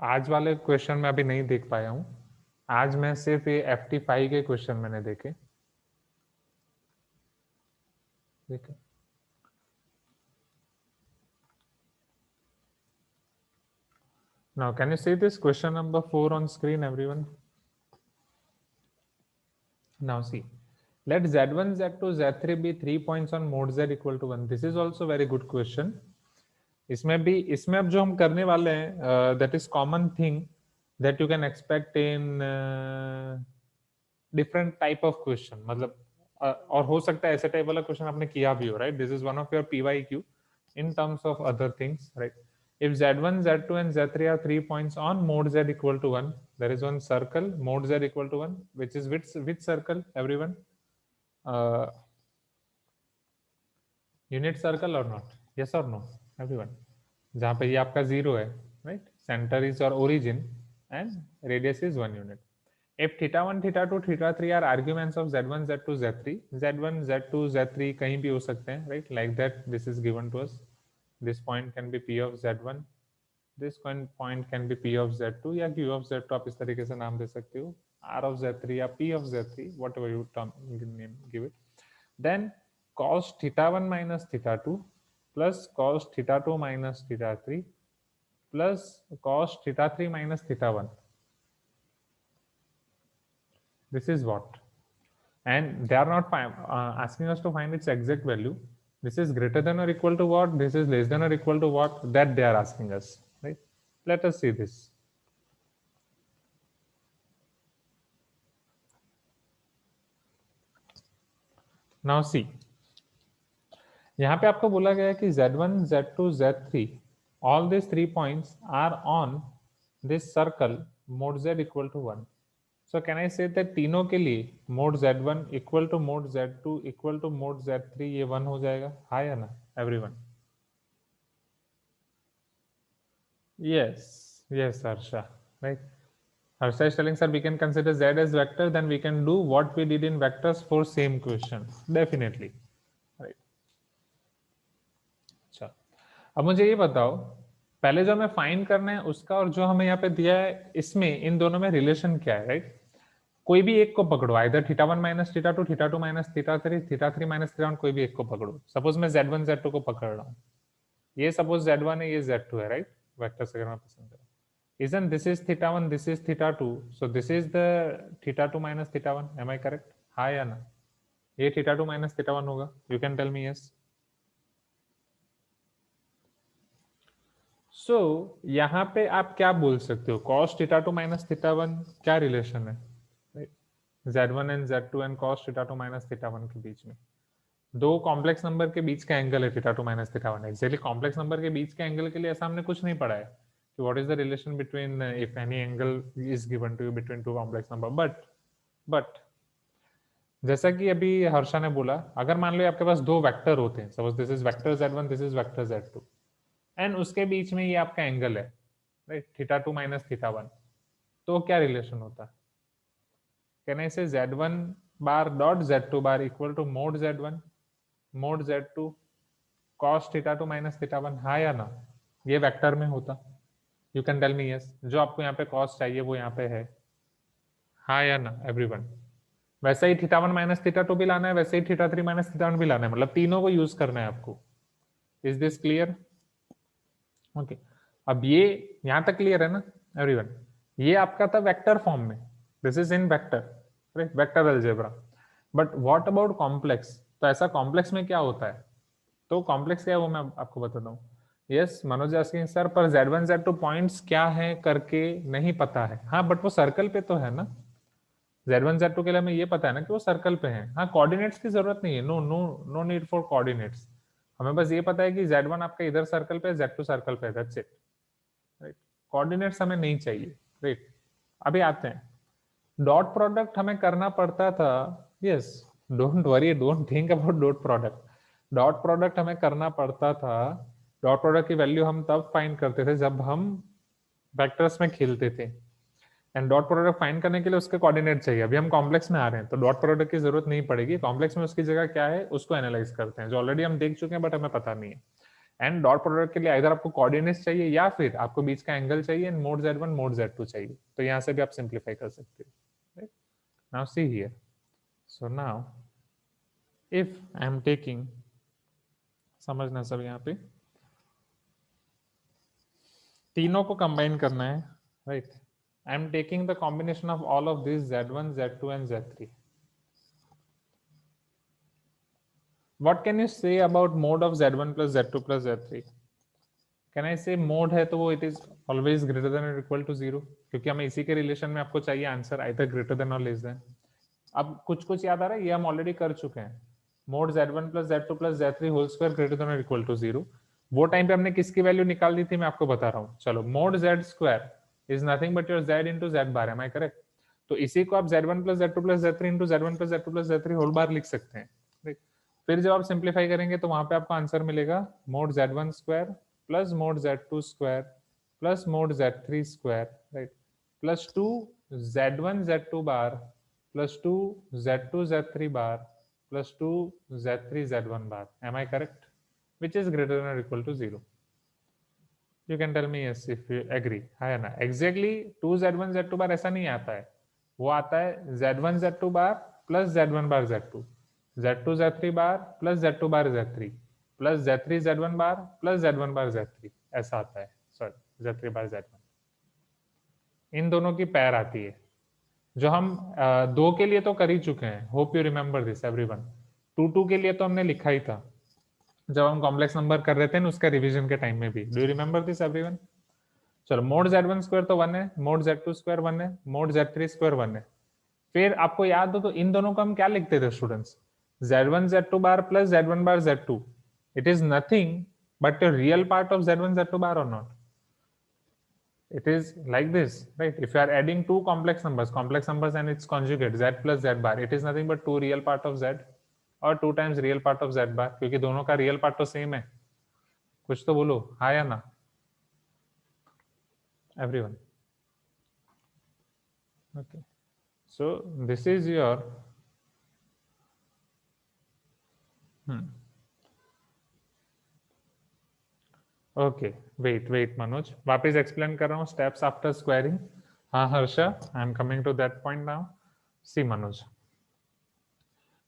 आज वाले क्वेश्चन में अभी नहीं देख पाया हूँ। आज मैं सिर्फ ये FT5 के क्वेश्चन मैंने देखे। ठीक है। Now can you see this question number 4 on screen everyone? Now see, let Z1, Z2, Z3 be 3 points on mode Z equal to 1. This is also very good question. इसमें अब जो हम करने वाले हैं that is common thing that you can expect in different type of question। मतलब और हो सकता है ऐसे टाइप वाला क्वेश्चन आपने किया भी हो, right? This is one of your PYQ in terms of other things, right? If Z1, Z2 and Z3 are 3 points on mode Z equal to 1, there is one circle mode Z equal to 1, which is which circle everyone? Unit circle or not? Yes or no everyone? जहाँ पे ये आपका 0 है, right? Center is your origin and radius is 1 unit. If θ1, θ2, θ3 are arguments of Z1, Z2, Z3, Z1, Z2, Z3 कहीं भी हो सकते हैं, right? Like that, this is given to us. This point can be P of Z1. This point can be P of Z2 या Q of Z2 आप इस तरीके से नाम दे सकते हो, R of Z3 या P of Z3, whatever you name give it. Then cos θ1 minus θ2 plus cos θ2 minus θ3 plus cos θ3 minus θ1. This is what? And they are not asking us to find its exact value. This is greater than or equal to what? This is less than or equal to what? That they are asking us, right? Let us see this. Now see, यहाँ पे आपको बोला गया है कि Z1, Z2, Z3, all these 3 points are on this circle mode Z equal to 1. So can I say that तीनों के लिए mode Z1 equal to mode Z2 equal to mode Z3 ये 1 हो जाएगा? हाँ या ना everyone? Yes, yes Harsha, right? Harsha is telling sir we can consider Z as vector, then we can do what we did in vectors for same question. Definitely, right? अच्छा, अब मुझे ये बताओ पहले जो हमें फाइंड करना है उसका और जो हमें यहाँ पे दिया है इसमें इन दोनों में रिलेशन क्या है, राइट? कोई भी एक को पकड़ो, इधर θ1 माइनस θ2, θ2 माइनस θ3, θ3 माइनस θ1, कोई भी एक को पकड़ो। सपोज मैं Z1 Z2 को पकड़ रहा हूँ, ये सपोज Z1 है, ये Z2 है, राइट? वेक्टर से अगर मैं पसंद करूँ, isn't this is θ1, this is θ2, so this is the θ2 minus θ1, am I correct? हाँ या ना? ये θ2 minus θ1 होगा, you can tell me yes. So यहाँ पे आप क्या बोल सकते हो? cos θ2 minus θ1 क्या रिलेशन है? Z1 and Z2 and cos θ2 minus θ1 के बीच में दो कॉम्प्लेक्स नंबर के बीच का एंगल है θ2 minus θ1। एक्चुअली कॉम्प्लेक्स नंबर के बीच के एंगल के लिए ऐसा हमने कुछ नहीं पढ़ा है कि what is the relation between if any angle is given to you between two complex number. But जैसा कि अभी हर्षा ने बोला, अगर मान लो आपके पास दो वेक्टर होते हैं, suppose this is vector Z1, this is vector Z2, and उसके बीच में ये आपका एंगल है, राइट? θ2 minus θ1, तो क्या रिलेशन होता है? Can I say Z1 bar dot Z2 bar equal to mode Z1 mode Z2 cos θ2 minus θ1, हाँ या ना? ये वेक्टर में होता, you can tell me yes। जो आपको यहाँ पे cos चाहिए वो यहाँ पे है, हाँ या ना everyone? वैसे ही θ1 minus θ2 भी लाना है, वैसे ही θ3 minus θ1 भी लाना है, मतलब तीनों को यूज करना है आपको। Is this clear? Okay, अब ये यहाँ तक क्लियर है ना everyone? ये आपका था वेक्टर फॉर्म में, this is in vector, right? Vector algebra. But what about complex? तो ऐसा कॉम्प्लेक्स में क्या होता है, तो कॉम्प्लेक्स क्या है वो मैं आपको बताता हूँ। यस, मनोज आस्किंग सर पर Z1 Z2 पॉइंट्स क्या है करके नहीं पता है। हाँ बट वो सर्कल पे तो है ना, Z1 Z2 के लिए हमें ये पता है ना कि वो सर्कल पे है। हाँ कोऑर्डिनेट्स की जरूरत नहीं है, no no no need for coordinates, हमें बस ये पता है कि Z1 आपका इधर सर्कल पे है, Z2 सर्कल पे है, दैट्स इट, राइट। कोऑर्डिनेट्स हमें नहीं चाहिए, राइट। अभी आते हैं, डॉट प्रोडक्ट हमें करना पड़ता था। Yes, don't worry, don't think about dot product, dot product हमें करना पड़ता था। डॉट प्रोडक्ट की वैल्यू हम तब फाइंड करते थे जब हम वेक्टर्स में खेलते थे, एंड डॉट प्रोडक्ट फाइंड करने के लिए उसके कोऑर्डिनेट चाहिए। अभी हम कॉम्प्लेक्स में आ रहे हैं तो डॉट प्रोडक्ट की जरूरत नहीं पड़ेगी, कॉम्प्लेक्स में उसकी जगह क्या है उसको एनालाइज करते हैं, जो ऑलरेडी हम देख चुके हैं बट हमें पता नहीं है। एंड डॉट प्रोडक्ट के लिए इधर आपको कोऑर्डिनेट्स चाहिए या फिर आपको बीच का एंगल चाहिए, and mode Z1 mod Z2 चाहिए, तो यहाँ से भी आप सिंप्लीफाई कर सकते हो, right. Now see here, so now if I am taking, समझना सब, यहाँ पे तीनों को कंबाइन करना है, right. I am taking the combination of all of these Z1, Z2 and Z3. What can you say about mode of Z1 plus Z2 plus Z3? Can I say mode है तो वो it is always greater than or equal to 0, क्योंकि हमें इसी के रिलेशन में आपको चाहिए answer either greater than or less than। अब कुछ याद आ रहा है, ये हम ऑलरेडी कर चुके हैं, mod Z1 plus Z2 plus Z3 whole square greater than और इक्वल टू 0। वो टाइम पे हमने किसकी वैल्यू निकाल दी थी मैं आपको बता रहा हूँ। चलो, mode Z square is nothing but your Z into Z bar, am I correct? तो इसी को आप Z1 plus Z2 plus Z3 into Z1 plus Z2 plus Z3 whole bar लिख सकते हैं, right? फिर जब आप सिंप्लीफाई करेंगे तो वहां पे आपको आंसर मिलेगा mode Z1 square plus mod Z2 square plus mode Z3 square, right, plus 2 Z1 Z2 bar plus 2 Z2 Z3 bar plus 2 Z3 Z1 bar, am I correct? Which is greater than or equal to 0. You can tell me yes if you agree, है ना। Exactly 2 Z1 Z2 बार ऐसा नहीं आता है, वो आता है Z1 Z2 बार प्लस Z1 बार Z2, Z2 Z3 बार प्लस Z2 बार Z3 प्लस Z3 Z1 बार प्लस Z1 बार Z3, ऐसा आता है, सॉरी Z3 बार Z1। इन दोनों की पैर आती है, जो हम दो के लिए तो कर ही चुके हैं, hope you remember this everyone. 2 के लिए तो हमने लिखा ही था जब हम कॉम्प्लेक्स नंबर कर रहे थे ना, उसका रिवीजन के टाइम में भी। Do you remember this everyone? चलो, मोड Z1 स्क्वायर तो 1 है, मोड Z2 स्क्वायर 1 है, मोड Z3 स्क्वायर 1 है। फिर आपको याद हो तो इन दोनों को हम क्या लिखते थे students, Z1 Z2 bar plus Z1 bar Z2। It is nothing but the real part of Z1 Z2 बार और not. It is like this, right? If you are adding two complex numbers and its conjugate Z plus Z bar, it is nothing but 2 real part of Z और 2 times real part of Z bar, क्योंकि दोनों का real part तो सेम है। कुछ तो बोलो, हाँ या ना everyone? Okay, so this is your okay, wait Manoj, वापस एक्सप्लेन कर रहा हूँ स्टेप्स आफ्टर स्क्वायरिंग। हाँ Harsha, I am coming to that point now. See Manoj,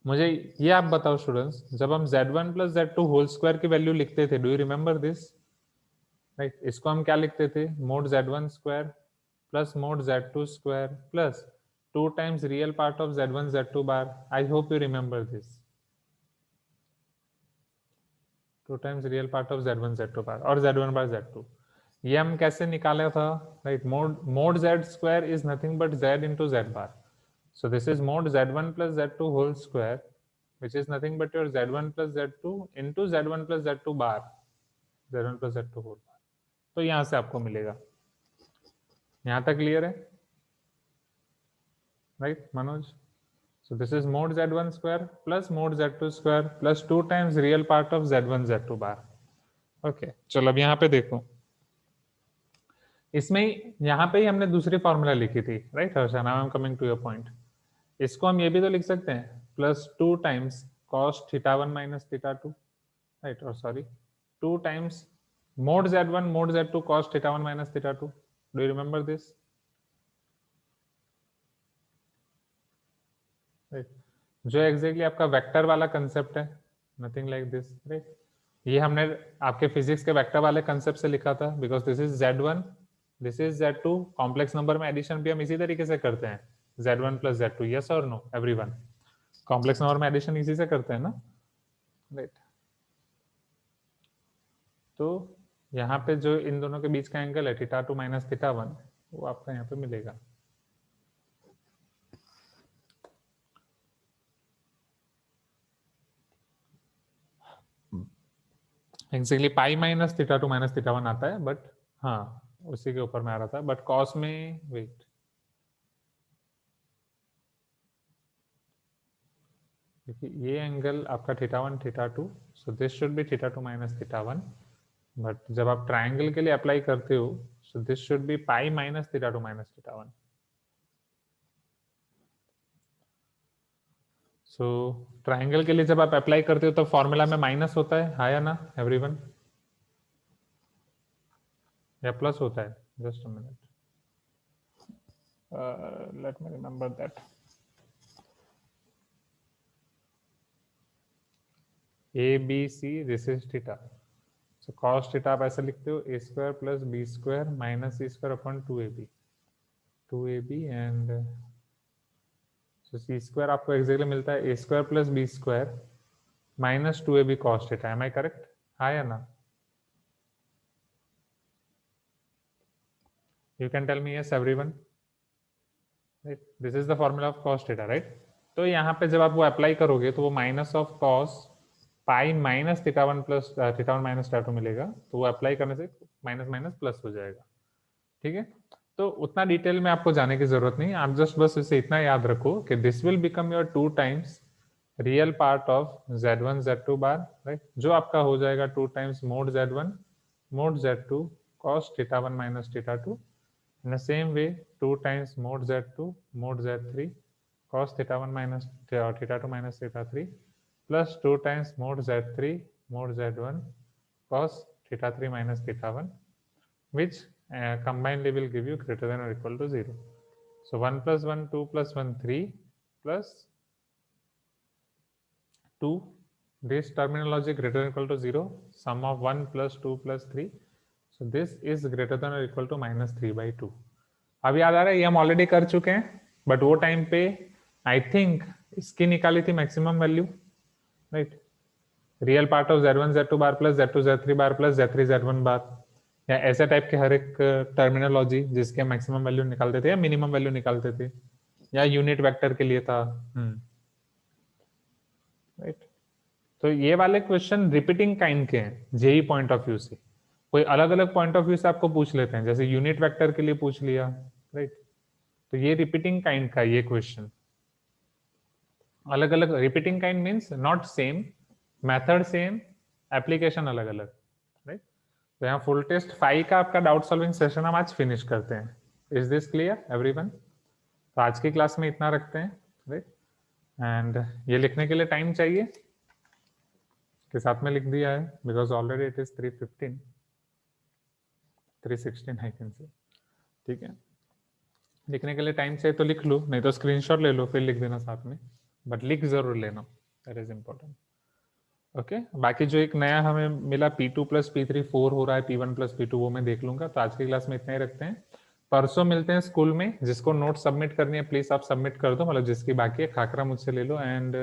मुझे ये आप बताओ स्टूडेंट्स, जब हम Z1 plus Z2 whole square की वैल्यू लिखते थे, do you remember this, right? इसको हम क्या लिखते थे, mod Z1 square plus mod Z2 square plus 2 times real part of Z1 Z2 bar. I hope you remember this, 2 times real part of Z1 Z2 बार और Z1 बार Z2। ये हम कैसे निकाला था, right? Mode Z square is nothing but Z into Z bar, so this is mod Z1 plus Z2 whole square, which is nothing but your Z1 plus Z2 into Z1 plus Z2 bar, Z1 plus Z2 whole bar। तो यहां से आपको मिलेगा, यहां तक क्लियर है, right Manoj? So this is mod Z1 square plus mod Z2 square plus 2 times real part of Z1 Z2 bar। Okay, चलो अब यहाँ पे देखो, इसमें यहाँ पे ही हमने दूसरी फॉर्मूला लिखी थी, right Harsha? Now I am coming to your point. इसको हम ये भी तो लिख सकते हैं, plus 2 times cos θ1 minus θ2, right? और sorry 2 times mod Z1 mod Z2 cos θ1 minus θ2। Do you remember this, right? जो एग्जैक्टली आपका वेक्टर वाला कंसेप्ट है, नथिंग लाइक दिस, राइट? ये हमने आपके फिजिक्स के वेक्टर वाले कंसेप्ट से लिखा था, because this is Z1 this is Z2। Complex number में एडिशन भी हम इसी तरीके से करते हैं, Z1 प्लस Z2, यस और नो एवरीवन? कॉम्प्लेक्स नंबर में एडिशन इसी से करते हैं ना, राइट। तो यहाँ पे जो इन दोनों के बीच का एंगल है θ2 माइनस θ1 वो आपका यहाँ पे मिलेगा। एक्जेक्टली पाई माइनस θ2 माइनस θ1 आता है, बट हाँ उसी के ऊपर में आ रहा था। बट कॉस में वेट, क्योंकि ये एंगल आपका θ1 θ2, so this should be θ2 minus θ1, but जब आप ट्राइंगल के लिए अप्लाई करते हो so this should be pi minus θ2 minus θ1। So triangle के लिए जब आप अप्लाई करते हो तो फॉर्मूला में माइनस होता है, हाँ या ना एवरीवन, या प्लस होता है? Just a minute, let me remember that. A B C this is theta, so cos theta आप ऐसे लिखते हो a square plus b square minus c square upon 2ab and so c square आपको एक्जेक्टली मिलता है a square plus b square minus 2ab cos theta. Am I correct, हाँ या ना? You can tell me yes everyone, right? This is the formula of cos theta, right? तो यहाँ पे जब आप वो अप्लाई करोगे तो वो minus of cos pi minus θ1 plus θ1 minus θ2 मिलेगा, तो वो अप्लाई करने से माइनस माइनस प्लस हो जाएगा। ठीक है, तो उतना डिटेल में आपको जाने की जरूरत नहीं, आप जस्ट बस इसे इतना याद रखो कि this will become your 2 times real part of z1 z2 bar, right? जो आपका हो जाएगा 2 times mod z1 mod z2 cos θ1 minus θ2, in the same way 2 times mod z2 mod z3 cos θ1 minus θ2 minus θ3 plus 2 times mod z3 mod z1 cos θ3 minus θ1, which combinedly will give you greater than or equal to 0. So 1 plus 1 2 plus 1 3 plus 2, this terminology greater than or equal to 0, sum of 1 plus 2 plus 3, so this is greater than or equal to minus 3/2. अब याद आ रहा है, ये हम ऑलरेडी कर चुके हैं, बट वो टाइम पे आई थिंक इसकी निकाली थी maximum value, right? Real part of z1 z2 bar plus z2 z3 bar plus z3 z1 बार, या ऐसे टाइप के हर एक टर्मिनोलॉजी जिसके मैक्सिमम वैल्यू निकालते थे या मिनिमम वैल्यू निकालते थे, या यूनिट वेक्टर के लिए था, राइट? तो ये वाले क्वेश्चन रिपीटिंग काइंड के हैं जेई पॉइंट ऑफ व्यू से। कोई अलग अलग पॉइंट ऑफ व्यू से आपको पूछ लेते हैं, जैसे यूनिट वेक्टर के लिए पूछ लिया, राइट? तो ये रिपीटिंग काइंड का ये क्वेश्चन अलग अलग, repeating kind means not same, method same, application अलग अलग, राइट? तो यहाँ फुल टेस्ट 5 का आपका डाउट सॉल्विंग सेशन हम आज फिनिश करते हैं। Is this clear everyone? तो आज की क्लास में इतना रखते हैं, राइट? एंड ये लिखने के लिए टाइम चाहिए के साथ में लिख दिया है, because already it is 3:16 I can say. ठीक है, लिखने के लिए टाइम चाहिए तो लिख लो, नहीं तो स्क्रीनशॉट ले लो फिर लिख देना साथ में, बट लिख जरूर लेना, दैट इज इम्पोर्टेंट। ओके, बाकी जो एक नया हमें मिला P2 प्लस P3 4 हो रहा है, P1 प्लस P2 वो मैं देख लूंगा। तो आज की क्लास में इतना ही रखते हैं, परसों मिलते हैं स्कूल में। जिसको नोट सबमिट करनी है प्लीज आप सबमिट कर दो, मतलब जिसकी बाकी है खाकरा मुझसे ले लो। एंड